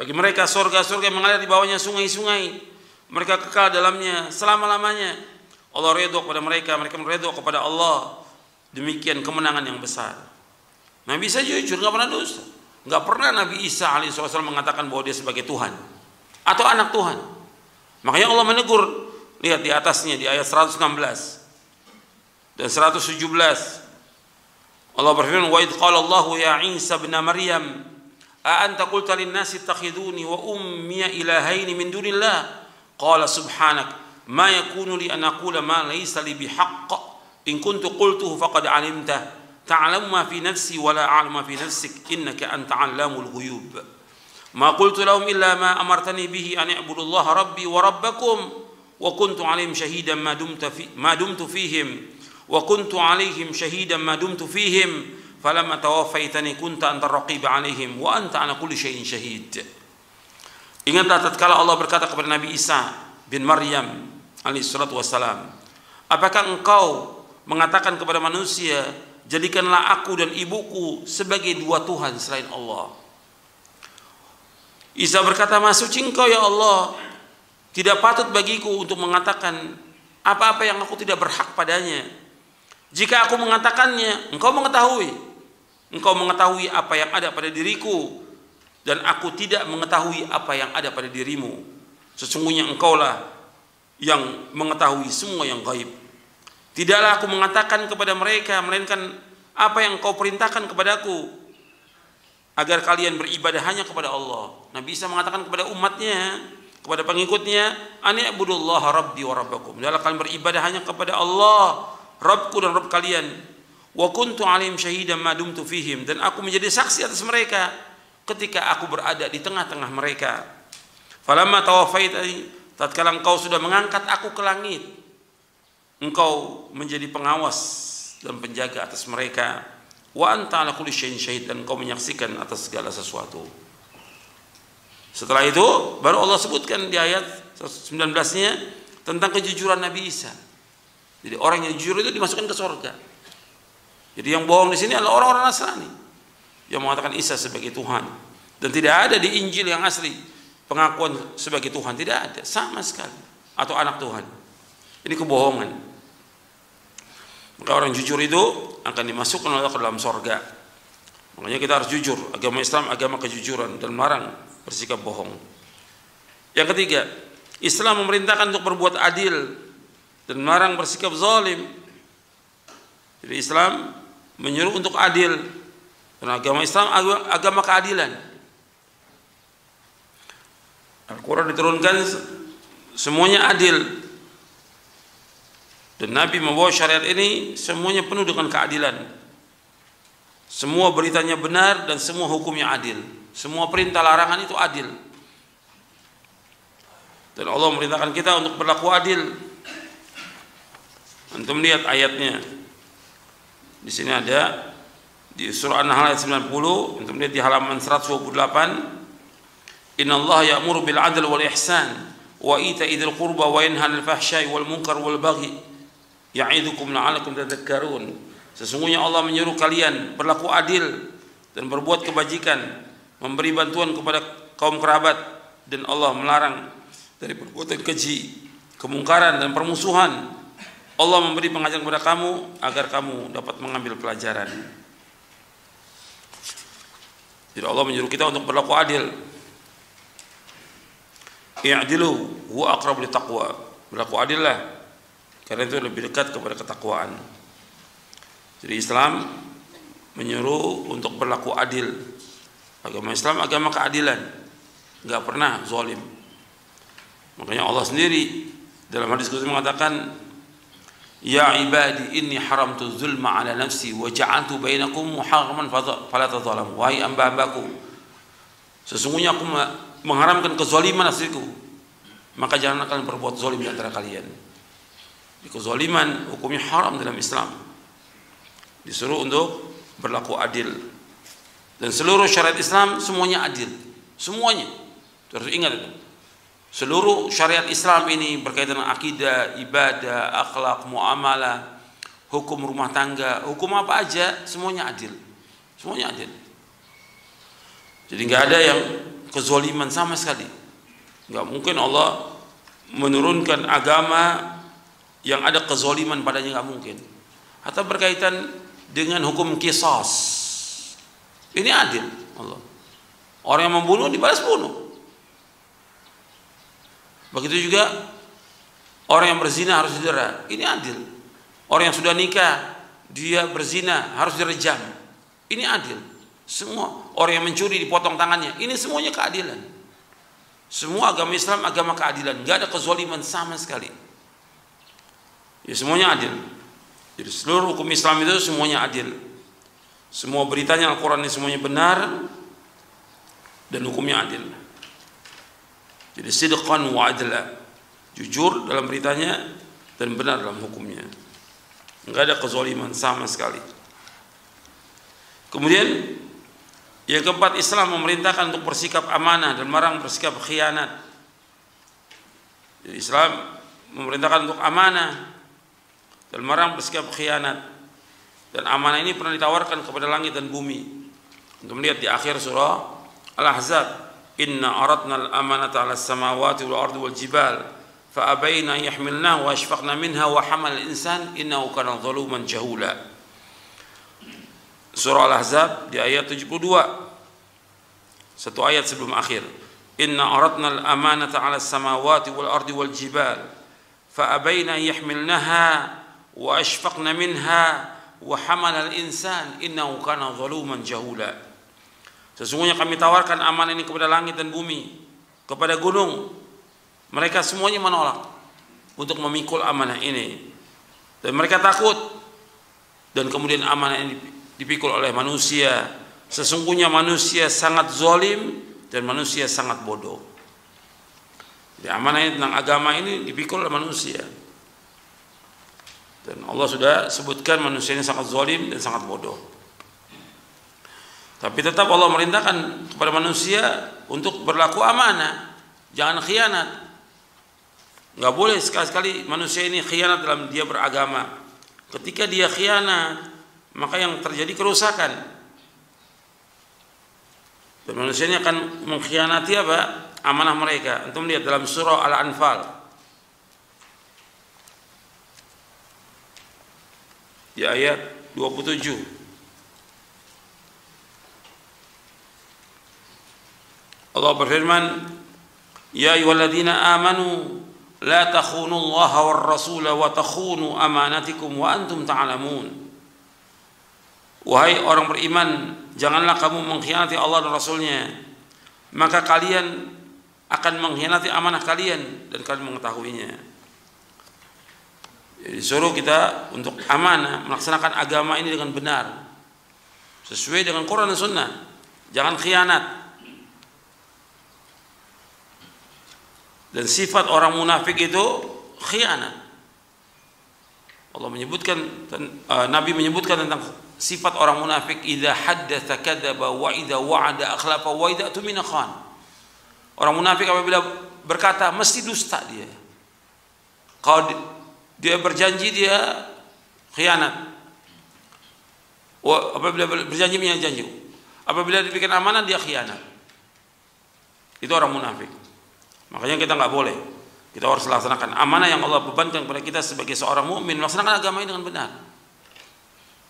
Bagi mereka surga-surga yang mengalir di bawahnya sungai-sungai, mereka kekal dalamnya selama-lamanya. Allah ridho kepada mereka, mereka ridho kepada Allah. Demikian kemenangan yang besar. Nabi Isa jujur, nggak pernah dusta. Nggak pernah Nabi Isa alaihissalam mengatakan bahwa dia sebagai Tuhan atau anak Tuhan. Makanya Allah menegur, lihat di atasnya di ayat 116 dan 117. Allah berfirman, wa idh qala Allahu ya Isa ibn Maryam a anta qulta lin nasi ittakhiduni wa ummi ilahaini min dunillah qala subhanak ma yakunu li an aqula ma laysa li bihaqq in kuntu qultuhu faqad alimta ta'lamu ma fi nafsi wa la a'lamu ma fi nafsik innaka anta 'allamul ghuyub ma qultu lahum illa ma amartani bihi an i'budu Allah rabbi wa rabbakum wa kuntu 'alaihim shahidan ma dumtu fihim wa kuntu 'alaihim shahidan ma dumtu fihim falamma tawaffaytani kunta anta raqib 'alaihim wa anta 'ala kulli syai'in syahid. Ingatlah tatkala Allah berkata kepada Nabi Isa bin Maryam alaihi salatu wassalam, apakah engkau mengatakan kepada manusia, jadikanlah aku dan ibuku sebagai dua Tuhan selain Allah? Isa berkata, maha suci engkau ya Allah, tidak patut bagiku untuk mengatakan apa-apa yang aku tidak berhak padanya. Jika aku mengatakannya, engkau mengetahui apa yang ada pada diriku, dan aku tidak mengetahui apa yang ada pada dirimu. Sesungguhnya engkaulah yang mengetahui semua yang gaib. Tidaklah aku mengatakan kepada mereka melainkan apa yang engkau perintahkan kepadaku, agar kalian beribadah hanya kepada Allah. Nabi Isa mengatakan kepada umatnya, kepada pengikutnya, ani ibudullaha rabbi wa rabbakum. Hendaklah kalian beribadah hanya kepada Allah, Rabbku dan Rabb kalian. Wa kuntu 'alaihim syahidan ma dumtu fihim, dan aku menjadi saksi atas mereka ketika aku berada di tengah-tengah mereka. Falamma tawaffaitani, tatkala engkau sudah mengangkat aku ke langit, engkau menjadi pengawas dan penjaga atas mereka. Wa anta 'ala kulli syai'in syahid, dan engkau menyaksikan atas segala sesuatu. Setelah itu baru Allah sebutkan di ayat 19-nya tentang kejujuran Nabi Isa. Jadi orang yang jujur itu dimasukkan ke surga. Jadi yang bohong di sini adalah orang-orang Nasrani yang mengatakan Isa sebagai Tuhan, dan tidak ada di Injil yang asli pengakuan sebagai Tuhan, tidak ada sama sekali, atau anak Tuhan. Ini kebohongan. Maka orang jujur itu akan dimasukkan oleh Allah ke dalam surga. Makanya kita harus jujur. Agama Islam agama kejujuran dan melarang bersikap bohong. Yang ketiga, Islam memerintahkan untuk berbuat adil dan melarang bersikap zalim. Jadi Islam menyuruh untuk adil. Karena agama Islam agama keadilan. Al-Quran diturunkan semuanya adil. Dan Nabi membawa syariat ini semuanya penuh dengan keadilan. Semua beritanya benar dan semua hukumnya adil. Semua perintah larangan itu adil. Dan Allah memerintahkan kita untuk berlaku adil. Antum lihat ayatnya. Di sini ada di surah An-Nahl ayat 90, antum lihat di halaman 128. Innallaha ya'muru bil 'adli wal ihsan wa ita'i dzil qurba wa yanha 'anil fahsya'i wal munkar wal baghi ya'idukum la'allakum tadhakkarun. Sesungguhnya Allah menyuruh kalian berlaku adil dan berbuat kebajikan, memberi bantuan kepada kaum kerabat, dan Allah melarang dari perbuatan keji, kemungkaran dan permusuhan. Allah memberi pengajaran kepada kamu agar kamu dapat mengambil pelajaran. Jadi Allah menyuruh kita untuk berlaku adil. I'dilu huwa aqrabu littaqwa. Berlaku adillah, karena itu lebih dekat kepada ketakwaan. Jadi Islam menyuruh untuk berlaku adil. Agama Islam agama keadilan, enggak pernah zalim. Makanya Allah sendiri dalam hadis qudsi mengatakan, ya ibadi inni haramtu zulma ala nafsi wa ja'altu bainakum muharraman fala tadzalamu. Wahai hamba-hambaku, sesungguhnya aku mengharamkan kezaliman atasku, maka jangan kalian berbuat zalim di antara kalian. Kezaliman hukumnya haram dalam Islam. Disuruh untuk berlaku adil. Dan seluruh syariat Islam semuanya adil. Semuanya. Terus ingat itu. Seluruh syariat Islam ini berkaitan dengan akidah, ibadah, akhlak, muamalah, hukum rumah tangga, hukum apa aja, semuanya adil. Semuanya adil. Jadi nggak ada yang kezaliman sama sekali. Nggak mungkin Allah menurunkan agama yang ada kezaliman padanya, nggak mungkin. Atau berkaitan dengan hukum qisas, ini adil Allah. Orang yang membunuh dibalas bunuh. Begitu juga orang yang berzina harus didera. Ini adil. Orang yang sudah nikah dia berzina harus direjam. Ini adil. Semua orang yang mencuri dipotong tangannya. Ini semuanya keadilan. Semua agama Islam agama keadilan. Gak ada kezaliman sama sekali. Ya semuanya adil. Jadi seluruh hukum Islam itu semuanya adil. Semua beritanya Al-Quran ini semuanya benar dan hukumnya adil. Jadi sidqan wa adla, jujur dalam beritanya dan benar dalam hukumnya. Enggak ada kezaliman sama sekali. Kemudian yang keempat, Islam memerintahkan untuk bersikap amanah dan melarang bersikap khianat. Jadi Islam memerintahkan untuk amanah dan melarang bersikap khianat. Dan amanah ini pernah ditawarkan kepada langit dan bumi. Untuk melihat di akhir surah Al-Ahzab, inna aradna al-amanata 'ala as-samawati wal ardi wal jibal fa abayna yahmilnaha wa ashfaqna minha wa hamal al-insan innahu kana zaluman jahula. Surah Al-Ahzab di ayat 72. Satu ayat sebelum akhir. Inna aradna al-amanata 'ala as-samawati wal ardi wal jibal fa abayna yahmilnaha wa ashfaqna minha wa hamal al-insan innahu kana zaluman jahula. Sesungguhnya kami tawarkan amanah ini kepada langit dan bumi, kepada gunung. Mereka semuanya menolak untuk memikul amanah ini. Dan mereka takut. Dan kemudian amanah ini dipikul oleh manusia. Sesungguhnya manusia sangat zalim dan manusia sangat bodoh. Jadi amanah ini tentang agama ini dipikul oleh manusia. Dan Allah sudah sebutkan manusia ini sangat zalim dan sangat bodoh. Tapi tetap Allah merintahkan kepada manusia untuk berlaku amanah, jangan khianat. Enggak boleh sekali-sekali manusia ini khianat dalam dia beragama. Ketika dia khianat, maka yang terjadi kerusakan. Dan manusia ini akan mengkhianati apa? Amanah mereka. Antum lihat dalam surah Al-Anfal. Di ayat 27. Allah berfirman, Ya ayyuhalladzina amanu la takhunullaha war rasula wa takhunu amanatikum wa antum ta'lamun. Wahai orang beriman, janganlah kamu mengkhianati Allah dan Rasulnya, maka kalian akan mengkhianati amanah kalian dan kalian mengetahuinya. Jadi suruh kita untuk amanah, melaksanakan agama ini dengan benar sesuai dengan Quran dan Sunnah. Jangan khianat. Dan sifat orang munafik itu khianat. Allah menyebutkan, Nabi menyebutkan tentang sifat orang munafik, idza haddatsa kadzaba wa idza wa'ada akhlafa wa idza tumina khan. Orang munafik apabila berkata mesti dusta dia. Kalau dia berjanji dia khianat. Apabila berjanji menjanji. Apabila diberikan amanah dia khianat. Itu orang munafik. Makanya kita nggak boleh. Kita harus laksanakan amanah yang Allah bebankan kepada kita sebagai seorang mukmin, melaksanakan agama ini dengan benar.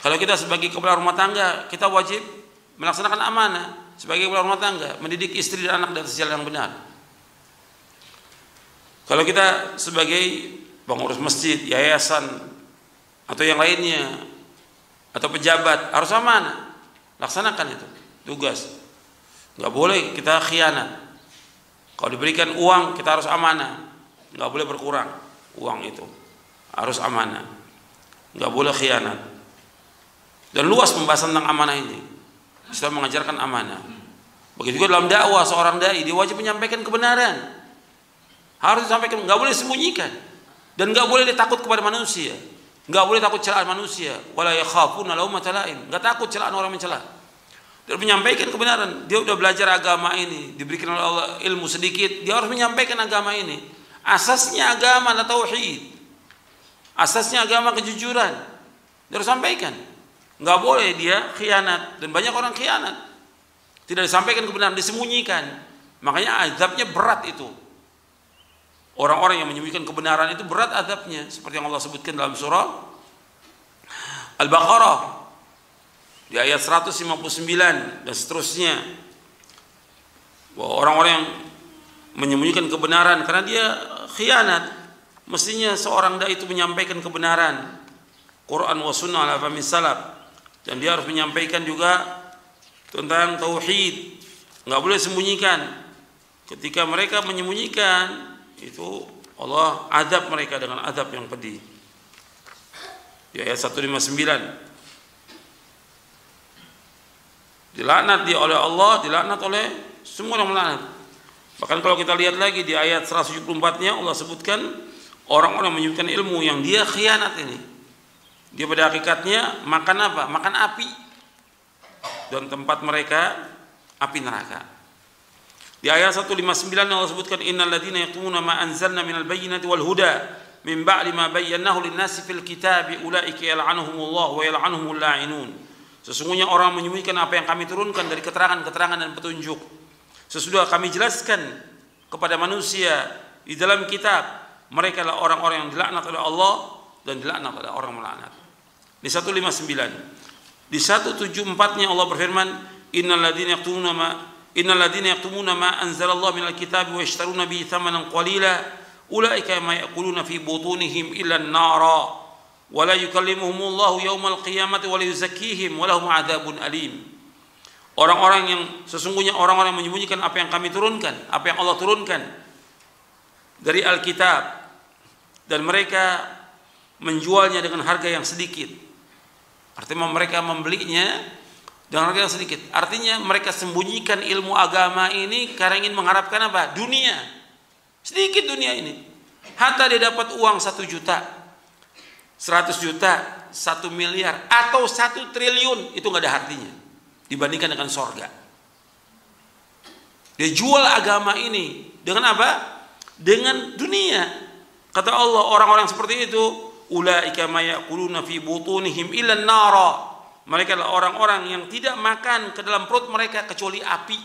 Kalau kita sebagai kepala rumah tangga, kita wajib melaksanakan amanah sebagai kepala rumah tangga, mendidik istri dan anak dari jalan yang benar. Kalau kita sebagai pengurus masjid, yayasan, atau yang lainnya, atau pejabat, harus amanah, laksanakan itu tugas. Nggak boleh kita khianat. Kalau diberikan uang kita harus amanah, nggak boleh berkurang uang itu, harus amanah, nggak boleh khianat. Dan luas pembahasan tentang amanah ini. Islam mengajarkan amanah. Begitu juga dalam dakwah, seorang dai dia wajib menyampaikan kebenaran, harus disampaikan, nggak boleh sembunyikan, dan nggak boleh dia takut kepada manusia, nggak boleh takut celaan manusia. Wala yakhafuna laumata laim, nggak takut celaan orang mencela. Dan menyampaikan kebenaran. Dia udah belajar agama ini, diberikan oleh Allah ilmu sedikit, dia harus menyampaikan agama ini. Asasnya agama adalah tauhid, asasnya agama kejujuran, dia harus sampaikan. Nggak boleh dia khianat, dan banyak orang khianat, tidak disampaikan kebenaran, disembunyikan. Makanya azabnya berat itu. Orang-orang yang menyembunyikan kebenaran itu berat azabnya, seperti yang Allah sebutkan dalam surah Al-Baqarah di ayat 159 dan seterusnya, bahwa orang-orang yang menyembunyikan kebenaran karena dia khianat. Mestinya seorang dai itu menyampaikan kebenaran Quran wa sunnah ala fahmi salaf, dan dia harus menyampaikan juga tentang tauhid, nggak boleh sembunyikan. Ketika mereka menyembunyikan itu, Allah azab mereka dengan azab yang pedih. Di ayat 159, dilaknat dia oleh Allah, dilaknat oleh semua yang melaknat. Bahkan kalau kita lihat lagi di ayat 174-nya, Allah sebutkan orang-orang yang menyembunyikan ilmu yang dia khianat ini, dia pada hakikatnya makan apa? Makan api, dan tempat mereka api neraka. Di ayat 159 Allah sebutkan, innal ladzina yaktumuna ma anzalna minal bayyinati wal huda min ba'di ma bayyanahu lin-nasi fil kitabi ulaika yal'anuhumullah wa yal'anuhumul la'inun. Sesungguhnya orang menyembunyikan apa yang kami turunkan dari keterangan-keterangan dan petunjuk sesudah kami jelaskan kepada manusia di dalam kitab, mereka adalah orang-orang yang dilaknat oleh Allah dan dilaknat oleh orang melaknat. Di 159, di 174-nya Allah berfirman, innal ladzina yaktumuna ma anzalallahu minal kitabi wa yashtaruna bihi thamanan qalila ulaika ma ya'kuluna fi butunihim illa an-nara wa la yukallimuhumullahu yaumal qiyamati wa la yuzakkihim wa lahum adzabun alim. Orang-orang yang sesungguhnya orang-orang yang menyembunyikan apa yang kami turunkan, apa yang Allah turunkan dari Alkitab, dan mereka menjualnya dengan harga yang sedikit. Artinya mereka membelinya dengan harga yang sedikit. Artinya mereka sembunyikan ilmu agama ini karena ingin mengharapkan apa? Dunia. Sedikit dunia ini. Hatta dia dapat uang 1 juta, 100 juta, 1 miliar, atau 1 triliun, itu nggak ada artinya dibandingkan dengan sorga. Dia jual agama ini dengan apa? Dengan dunia. Kata Allah, orang-orang seperti itu, ulaika ma ya'kuluna fi butunihim illa an-nara. Mereka adalah orang-orang yang tidak makan ke dalam perut mereka kecuali api.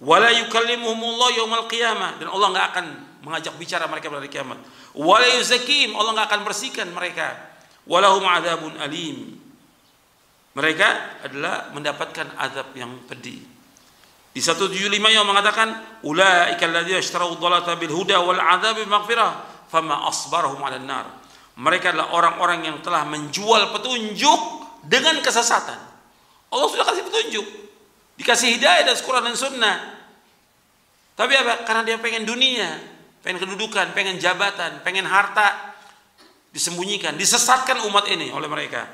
Wala yukallimuhumullah yaumal qiyamah, dan Allah enggak akan mengajak bicara mereka pada hari kiamat. Wala yuzakkihim, Allah enggak akan bersihkan mereka. Walahum adzabun alim. Mereka adalah mendapatkan azab yang pedih. Di 175 yang mengatakan ulaika alladzina ishtaraw dhalata bil huda wal 'adzab bil maghfirah fama asbarahum 'alan nar. Mereka adalah orang-orang yang telah menjual petunjuk dengan kesesatan. Allah sudah kasih petunjuk, dikasih hidayah dan Al-Quran dan Sunnah. Tapi apa? Karena dia pengen dunia, pengen kedudukan, pengen jabatan, pengen harta, disembunyikan, disesatkan umat ini oleh mereka.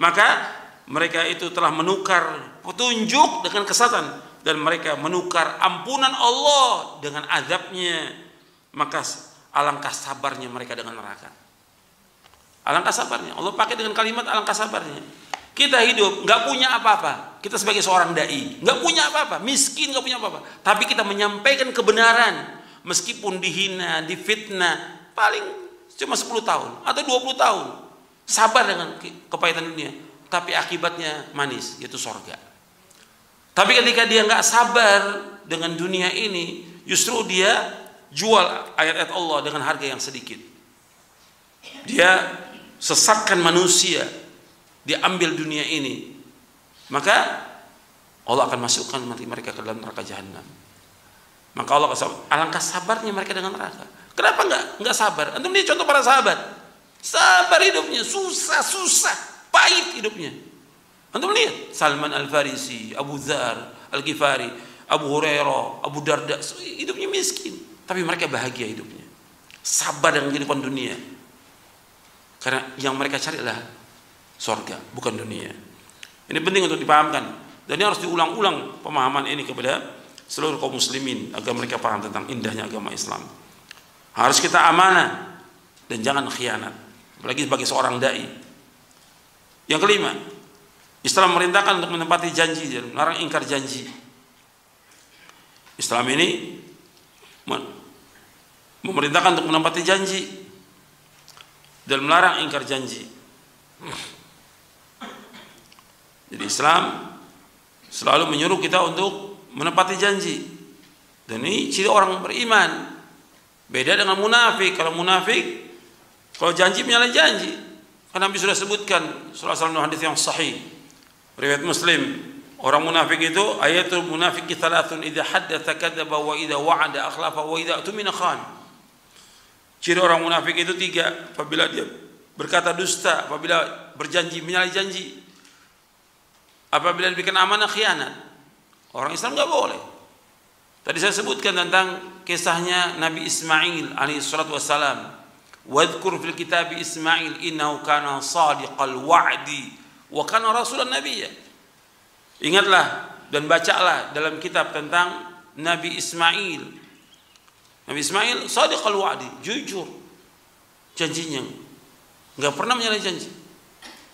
Maka mereka itu telah menukar petunjuk dengan kesesatan, dan mereka menukar ampunan Allah dengan azabnya. Maka alangkah sabarnya mereka dengan neraka. Alangkah sabarnya. Allah pakai dengan kalimat alangkah sabarnya. Kita hidup nggak punya apa-apa. Kita sebagai seorang dai nggak punya apa-apa, miskin, nggak punya apa-apa. Tapi kita menyampaikan kebenaran meskipun dihina, difitnah, paling cuma 10 tahun atau 20 tahun. Sabar dengan kepahitan dunia, tapi akibatnya manis, yaitu sorga. Tapi ketika dia nggak sabar dengan dunia ini, justru dia jual ayat-ayat Allah dengan harga yang sedikit. Dia sesatkan manusia, dia ambil dunia ini, maka Allah akan masukkan nanti mereka ke dalam neraka jahanam. Maka Allah alangkah sabarnya mereka dengan neraka. Kenapa nggak sabar? Antum lihat contoh para sahabat, sabar hidupnya, susah, pahit hidupnya. Antum lihat Salman Al-Farisi, Abu Dzar Al-Ghifari, Abu Hurairah, Abu Darda, hidupnya miskin, tapi mereka bahagia hidupnya. Sabar dengan kehidupan dunia. Karena yang mereka cari adalah surga, bukan dunia. Ini penting untuk dipahamkan, dan ini harus diulang-ulang pemahaman ini kepada seluruh kaum muslimin agar mereka paham tentang indahnya agama Islam. Harus kita amanah dan jangan khianat, apalagi sebagai seorang dai. Yang kelima, Islam merintahkan untuk menepati janji dan melarang ingkar janji. Islam ini memerintahkan untuk menepati janji dan melarang ingkar janji. Jadi Islam selalu menyuruh kita untuk menepati janji. Dan ini ciri orang beriman. Beda dengan munafik. Kalau munafik, kalau janji menyalahi janji. Karena Nabi sudah sebutkan sallallahu alaihi wasallam hadis yang sahih, riwayat Muslim, orang munafik itu ayatul munafiqi thalathun idza haddatsa kadzaba wa idza wa'ada akhlafa wa idza tumina khan. Ciri orang munafik itu 3, apabila dia berkata dusta, apabila berjanji menyalahi janji, apabila diberikan amanah khianat. Orang Islam enggak boleh. Tadi saya sebutkan tentang kisahnya Nabi Ismail alaihi salatu wassalam. Wadhkur fil kitab Ismail innahu kana shadiqal wa'di wa kana rasulan nabiyya. Ingatlah dan bacalah dalam kitab tentang Nabi Ismail. Nabi Ismail shadiqal wa'di, jujur janjinya, enggak pernah menyalahi janji.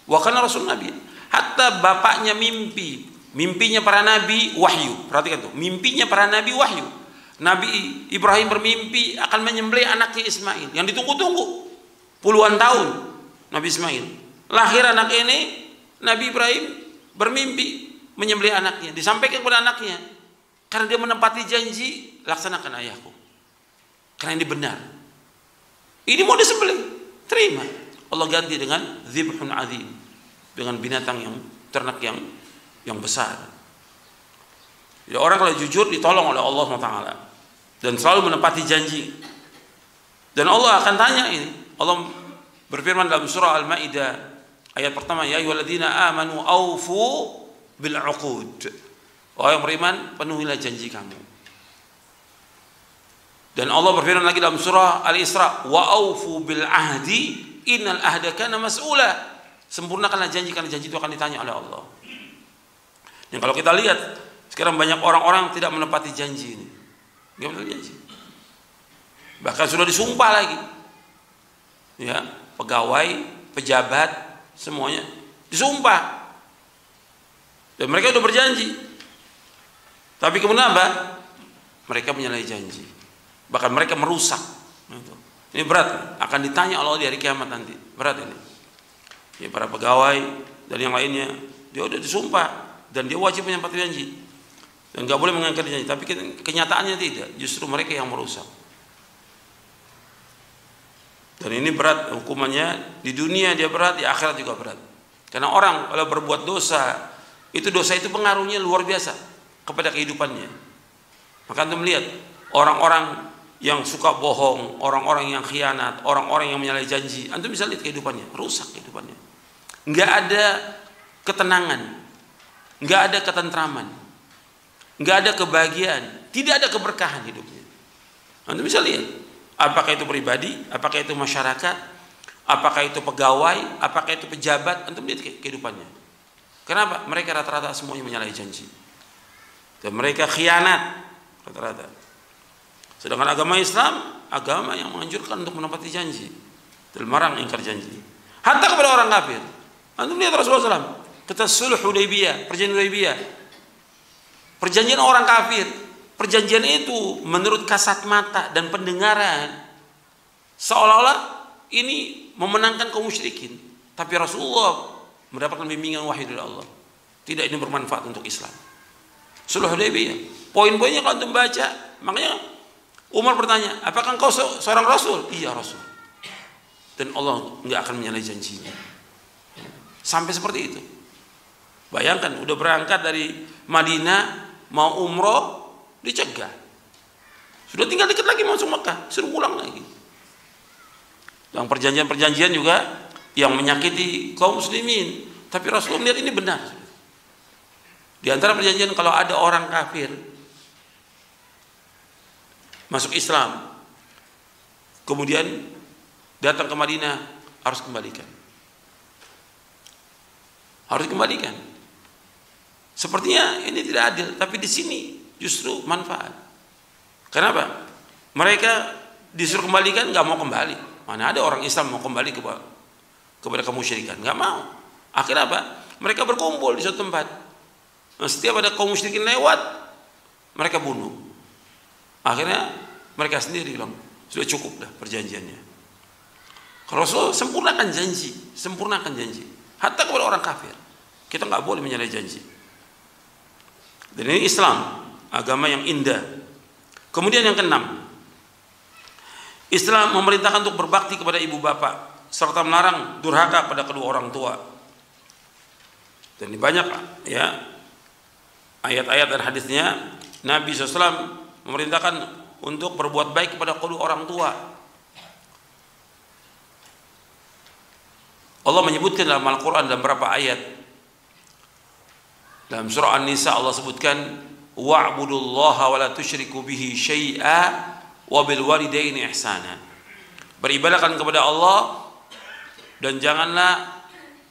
Wa kana rasul nabi. Hatta bapaknya mimpinya para nabi wahyu. Perhatikan tuh, mimpinya para nabi wahyu. Nabi Ibrahim bermimpi akan menyembelih anaknya Ismail yang ditunggu-tunggu puluhan tahun. Nabi Ismail lahir, anak ini Nabi Ibrahim bermimpi menyembelih anaknya, disampaikan kepada anaknya, karena dia menepati janji, laksanakan ayahku, karena ini benar. Ini mau disembelih, terima. Allah ganti dengan dzibhun azim, dengan binatang yang ternak yang besar. Jadi orang kalau jujur ditolong oleh Allah SWT dan selalu menepati janji. Dan Allah akan tanya ini. Allah berfirman dalam surah Al-Maidah ayat pertama, ya ayyuhalladzina amanu aufu bil uqud. Orang yang beriman, penuhilah janji kamu. Dan Allah berfirman lagi dalam surah Al-Isra, wa aufu bil ahdi innal ahda kana mas'ula. Sempurnakanlah janji, karena janji itu akan ditanya oleh Allah. Dan kalau kita lihat sekarang banyak orang-orang tidak menepati janji ini. Enggak menepati janji. Bahkan sudah disumpah lagi. Ya, pegawai, pejabat, semuanya disumpah. Dan mereka sudah berjanji. Tapi kemudian apa? Mereka menyalahi janji. Bahkan mereka merusak. Ini berat, akan ditanya Allah di hari kiamat nanti. Berat ini. Ya, para pegawai dan yang lainnya, dia sudah disumpah dan dia wajib menepati janji. Dan nggak boleh mengingkar janji, tapi kenyataannya tidak, justru mereka yang merusak. Dan ini berat hukumannya, di dunia dia berat, di akhirat juga berat. Karena orang kalau berbuat dosa itu pengaruhnya luar biasa. kepada kehidupannya. Maka antum melihat orang-orang yang suka bohong, orang-orang yang khianat, orang-orang yang menyalahi janji, antum bisa lihat kehidupannya, rusak kehidupannya. Nggak ada ketenangan, nggak ada ketentraman, nggak ada kebahagiaan, tidak ada keberkahan hidupnya. Antum bisa lihat, apakah itu pribadi, apakah itu masyarakat, apakah itu pegawai, apakah itu pejabat, antum lihat kehidupannya. Kenapa? Mereka rata-rata semuanya menyalahi janji. Dan mereka khianat rata-rata. Sedangkan agama Islam, agama yang menganjurkan untuk menepati janji dan melarang ingkar janji. Hatta kepada orang kafir. Antum lihat Rasulullah SAW, kata sulh Hudaybiyah, perjanjian Hudaybiyah. Perjanjian orang kafir. Perjanjian itu menurut kasat mata dan pendengaran seolah-olah ini memenangkan kaum musyrikin. Tapi Rasulullah mendapatkan bimbingan wahyu dari Allah. Tidak, ini bermanfaat untuk Islam. Sulh Hudaybiyah. Poin-poinnya kalau antum baca, makanya Umar bertanya, apakah engkau seorang Rasul? Iya, Rasul. Dan Allah nggak akan menyalahi janjinya. Sampai seperti itu. Bayangkan, udah berangkat dari Madinah, mau umroh, dicegah. Sudah tinggal dikit lagi masuk Mekah, suruh pulang lagi. Yang perjanjian-perjanjian juga yang menyakiti kaum muslimin. Tapi Rasulullah melihat ini benar. Di antara perjanjian, kalau ada orang kafir masuk Islam, kemudian datang ke Madinah, harus kembalikan. Harus kembalikan. Sepertinya ini tidak adil, tapi di sini justru manfaat. Kenapa? Mereka disuruh kembalikan, nggak mau kembali. Mana ada orang Islam mau kembali kepada kemusyrikan? Nggak mau. Akhirnya apa? Mereka berkumpul di suatu tempat. Nah, setiap ada kaum musyrikin lewat, mereka bunuh. Akhirnya mereka sendiri bilang, sudah cukup dah perjanjiannya. Kalau Rasul sempurnakan janji, sempurnakan janji. Hatta kepada orang kafir, kita nggak boleh menyalahi janji. Dan ini Islam, agama yang indah. Kemudian yang keenam, Islam memerintahkan untuk berbakti kepada ibu bapak serta melarang durhaka pada kedua orang tua. Dan ini banyak ya ayat-ayat dan hadisnya. Nabi SAW memerintahkan untuk berbuat baik kepada kedua orang tua. Allah menyebutkan dalam Al-Quran dalam beberapa ayat. Dalam surah An-Nisa Allah sebutkan, wa'budullaha wa la tusyriku bihi syai'a wa bil walidaini ihsana. Beribadahkan kepada Allah dan janganlah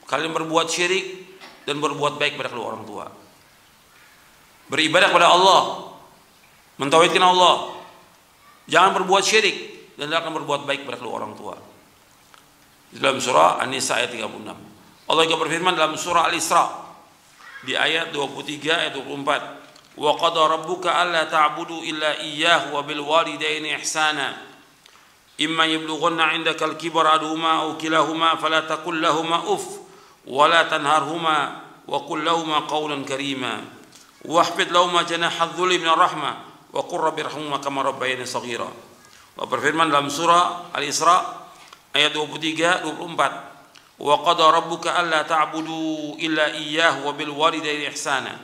kalian berbuat syirik dan berbuat baik kepada kedua orang tua. Beribadah kepada Allah, mentauhidkan Allah, jangan berbuat syirik dan jangan berbuat baik kepada kedua orang tua. Dalam surah An-Nisa ayat 36. Allah juga berfirman dalam surah Al-Isra di ayat 23 ayat 24, wa qada rabbuka alla ta'budu illa iyyahu wa bil walidaini ihsana imma yablughanna 'indaka al-kibara ahaduhuma aw kilahuma fala taqul lahumā uff wa la tanharhumā wa qul lahumā qawlan karīmā wahfid lahumā janāha adh-dhulli min ar-rahmah wa qur rabbirhamhumā kamā rabbayani shaghīrā. Allah berfirman dalam surah Al-Isra ayat 23 24, wa qada rabbuka alla ta'budu illa iyyahu wa bil walidaini ihsana.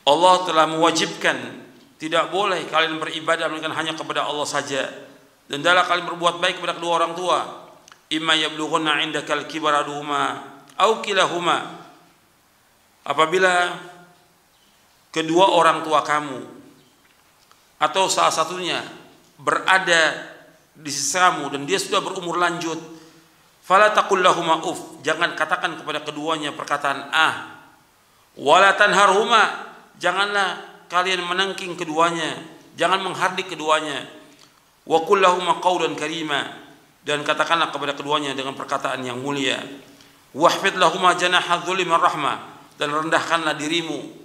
Allah telah mewajibkan tidak boleh kalian beribadah melainkan hanya kepada Allah saja, dan hendaklah kalian berbuat baik kepada kedua orang tua. Imma yablughanna 'indakal kibara ahaduhuma aw kilahuma, apabila kedua orang tua kamu atau salah satunya berada di sisi kamu dan dia sudah berumur lanjut, fala taqul lahumā uff, jangan katakan kepada keduanya perkataan ah, wala tanharhuma, janganlah kalian menengking keduanya, jangan menghardik keduanya, wa qul lahumā qawlan karīmā, dan katakanlah kepada keduanya dengan perkataan yang mulia, wahfid lahumā janāha adh-dhulli min ar-rahmah, dan rendahkanlah dirimu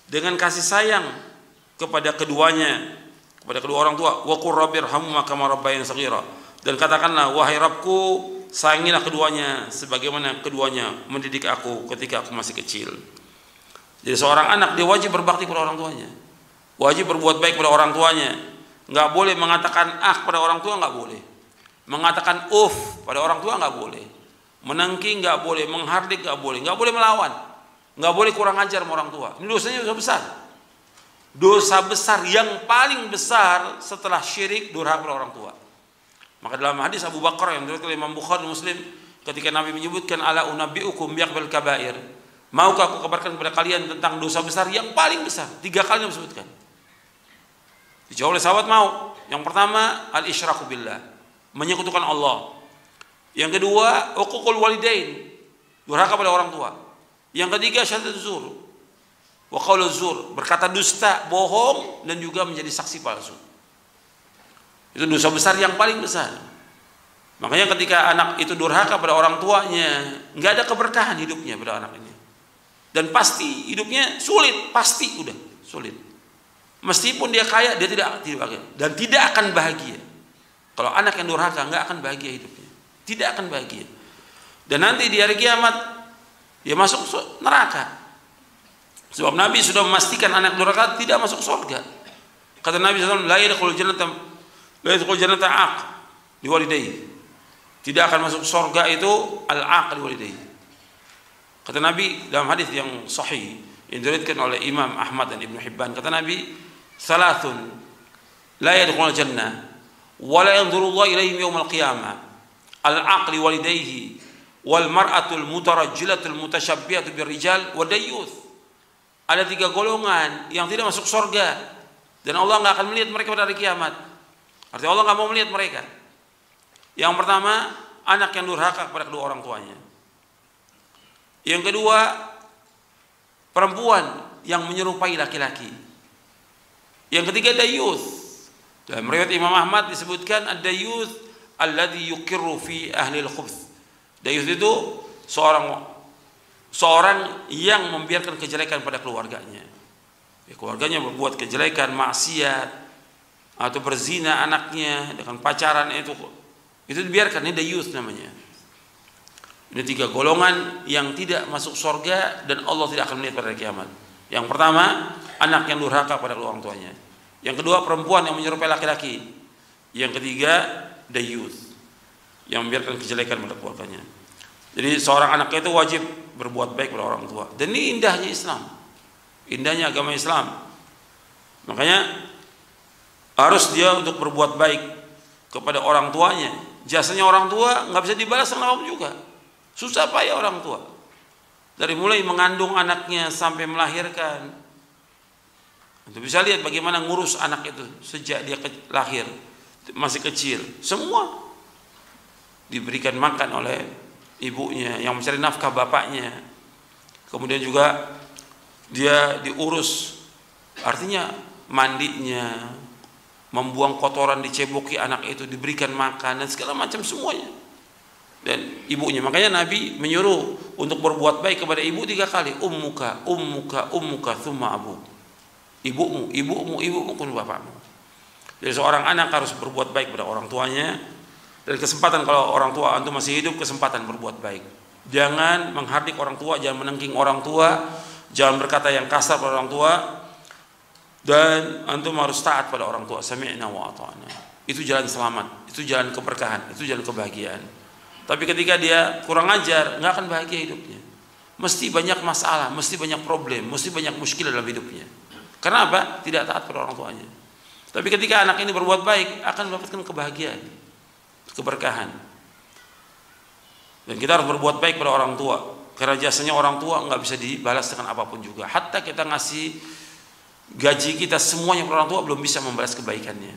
dengan kasih sayang kepada keduanya, kepada kedua orang tua, wa qur rabbirhamhumā kamā rabbayani shaghīrā, dan katakanlah wahai Rabbku, sayangilah keduanya sebagaimana keduanya mendidik aku ketika aku masih kecil. Jadi seorang anak dia wajib berbakti kepada orang tuanya, wajib berbuat baik kepada orang tuanya. Nggak boleh mengatakan ah pada orang tua, nggak boleh. Mengatakan uf pada orang tua nggak boleh. Menengking nggak boleh, menghardik nggak boleh melawan, nggak boleh kurang ajar sama orang tua. Ini dosanya dosa besar. Dosa besar yang paling besar setelah syirik durhaka pada orang tua. Maka dalam hadis Abu Bakar yang diriwayatkan oleh Imam Bukhari dan Muslim, ketika Nabi menyebutkan ala unabbiukum biakbal kabair, maukah aku kabarkan kepada kalian tentang dosa besar yang paling besar? 3 kali Nabi sebutkan. Dijawab oleh sahabat mau. Yang pertama al-isyraku billah, menyekutukan Allah. Yang kedua uququl walidain, durhaka pada orang tua. Yang ketiga syahadat zur wa qauluz zur, berkata dusta, bohong, dan juga menjadi saksi palsu. Itu dosa besar yang paling besar. Makanya ketika anak itu durhaka pada orang tuanya, nggak ada keberkahan hidupnya pada anak ini. Dan pasti hidupnya sulit, pasti udah sulit. Meskipun dia kaya, dia tidak bahagia dan tidak akan bahagia. Kalau anak yang durhaka nggak akan bahagia hidupnya, tidak akan bahagia. Dan nanti di hari kiamat dia masuk neraka. Sebab Nabi sudah memastikan anak durhaka tidak masuk surga. Kata Nabi SAW, la yadkhulul jannata aq liwalidayhi. Tidak akan masuk surga itu al-aq liwalidayhi. Kata Nabi dalam hadis yang sahih yang diriwayatkan oleh Imam Ahmad dan Ibnu Hibban, kata Nabi, "Thalathun la yadkhulul jannah wa la yanzurullahu ilaihim yaumal qiyamah. Al-aq liwalidayhi wal mar'atul mutarajjilatul mutasyabbihatu birrijal wa dayyuth." Ada 3 golongan yang tidak masuk surga dan Allah nggak akan melihat mereka pada hari kiamat. Artinya Allah nggak mau melihat mereka. Yang pertama, anak yang durhaka kepada kedua orang tuanya. Yang kedua, perempuan yang menyerupai laki-laki. Yang ketiga, dayyuth. Dalam riwayat Imam Ahmad disebutkan ad-dayyuth alladhi yuqirru fi ahli al-khubth. Dayyuth itu seorang yang membiarkan kejelekan pada keluarganya. Keluarganya berbuat kejelekan, maksiat, atau berzina anaknya dengan pacaran, itu dibiarkan. Ini dayyuth namanya. Ini 3 golongan yang tidak masuk surga dan Allah tidak akan melihat pada hari kiamat. Yang pertama, anak yang durhaka pada orang tuanya. Yang kedua, perempuan yang menyerupai laki-laki. Yang ketiga, dayyuth, yang membiarkan kejelekan pada keluarganya. Jadi seorang anak itu wajib berbuat baik pada orang tua. Dan ini indahnya Islam, indahnya agama Islam. Makanya harus dia untuk berbuat baik kepada orang tuanya. Jasanya orang tua nggak bisa dibalas dengan apapun juga. Susah payah orang tua. Dari mulai mengandung anaknya sampai melahirkan. Untuk bisa lihat bagaimana ngurus anak itu sejak dia lahir, masih kecil. Semua diberikan makan oleh ibunya yang mencari nafkah bapaknya. Kemudian juga dia diurus, artinya mandinya, membuang kotoran, diceboki anak itu, diberikan makan dan segala macam semuanya. Dan ibunya, makanya Nabi menyuruh untuk berbuat baik kepada ibu 3 kali. Ummuka, ummuka, ummuka, thumma abu. Ibumu, ibumu, ibumu, kemudian bapakmu. Jadi seorang anak harus berbuat baik kepada orang tuanya. Dan kesempatan kalau orang tua antum masih hidup, kesempatan berbuat baik. Jangan menghardik orang tua, jangan menengking orang tua, jangan berkata yang kasar pada orang tua, dan antum harus taat pada orang tua. Sami'na wa ata'na. Itu jalan selamat, itu jalan keberkahan, itu jalan kebahagiaan. Tapi ketika dia kurang ajar, nggak akan bahagia hidupnya. Mesti banyak masalah, mesti banyak problem, mesti banyak muskilah dalam hidupnya. Karena apa? Tidak taat pada orang tuanya. Tapi ketika anak ini berbuat baik, akan mendapatkan kebahagiaan, keberkahan. Dan kita harus berbuat baik pada orang tua, karena jasanya orang tua nggak bisa dibalas dengan apapun juga. Hatta kita ngasih gaji kita semuanya kepada orang tua, belum bisa membalas kebaikannya.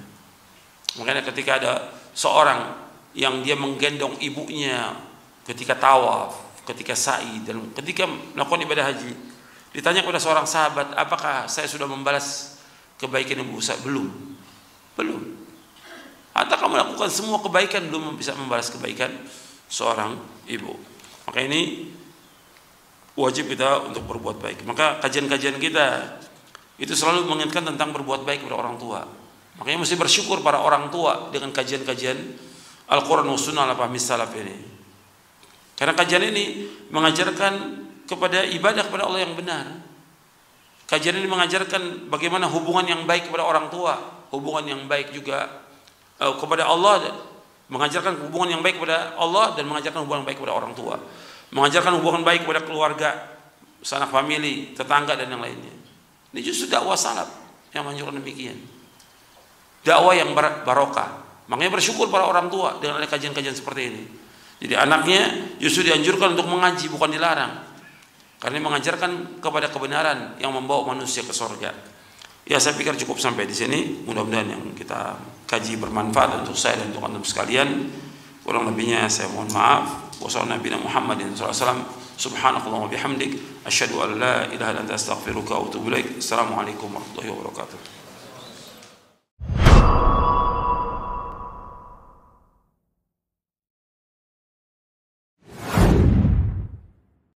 Makanya ketika ada seorang yang dia menggendong ibunya ketika tawaf, ketika sa'i, dan ketika melakukan ibadah haji, ditanya kepada seorang sahabat, apakah saya sudah membalas kebaikan ibu saya? Belum. Atau kamu lakukan semua kebaikan, belum bisa membalas kebaikan seorang ibu. Maka ini wajib kita untuk berbuat baik. Maka kajian-kajian kita itu selalu mengingatkan tentang berbuat baik kepada orang tua. Makanya mesti bersyukur para orang tua dengan kajian-kajian Al-Quran wa Sunnah ala fahmi salaf ini. Karena kajian ini mengajarkan kepada ibadah kepada Allah yang benar. Kajian ini mengajarkan bagaimana hubungan yang baik kepada orang tua, hubungan yang baik juga kepada Allah, mengajarkan hubungan yang baik kepada Allah dan mengajarkan hubungan yang baik kepada orang tua, mengajarkan hubungan baik kepada keluarga, sanak famili, tetangga dan yang lainnya. Ini justru dakwah salaf. yang menunjukkan demikian. Dakwah yang barokah. Makanya bersyukur para orang tua dengan ada kajian-kajian seperti ini. Jadi anaknya justru dianjurkan untuk mengaji, bukan dilarang. Karena mengajarkan kepada kebenaran yang membawa manusia ke surga. Ya, saya pikir cukup sampai di sini. Mudah-mudahan yang kita kaji bermanfaat untuk saya dan untuk antum sekalian. Kurang lebihnya saya mohon maaf. Wassalamualaikum warahmatullahi wabarakatuh. Subhanakallahumma bihamdik asyhadu an la ilaha illa anta astaghfiruka wa atubu ilaik. Assalamualaikum warahmatullahi wabarakatuh.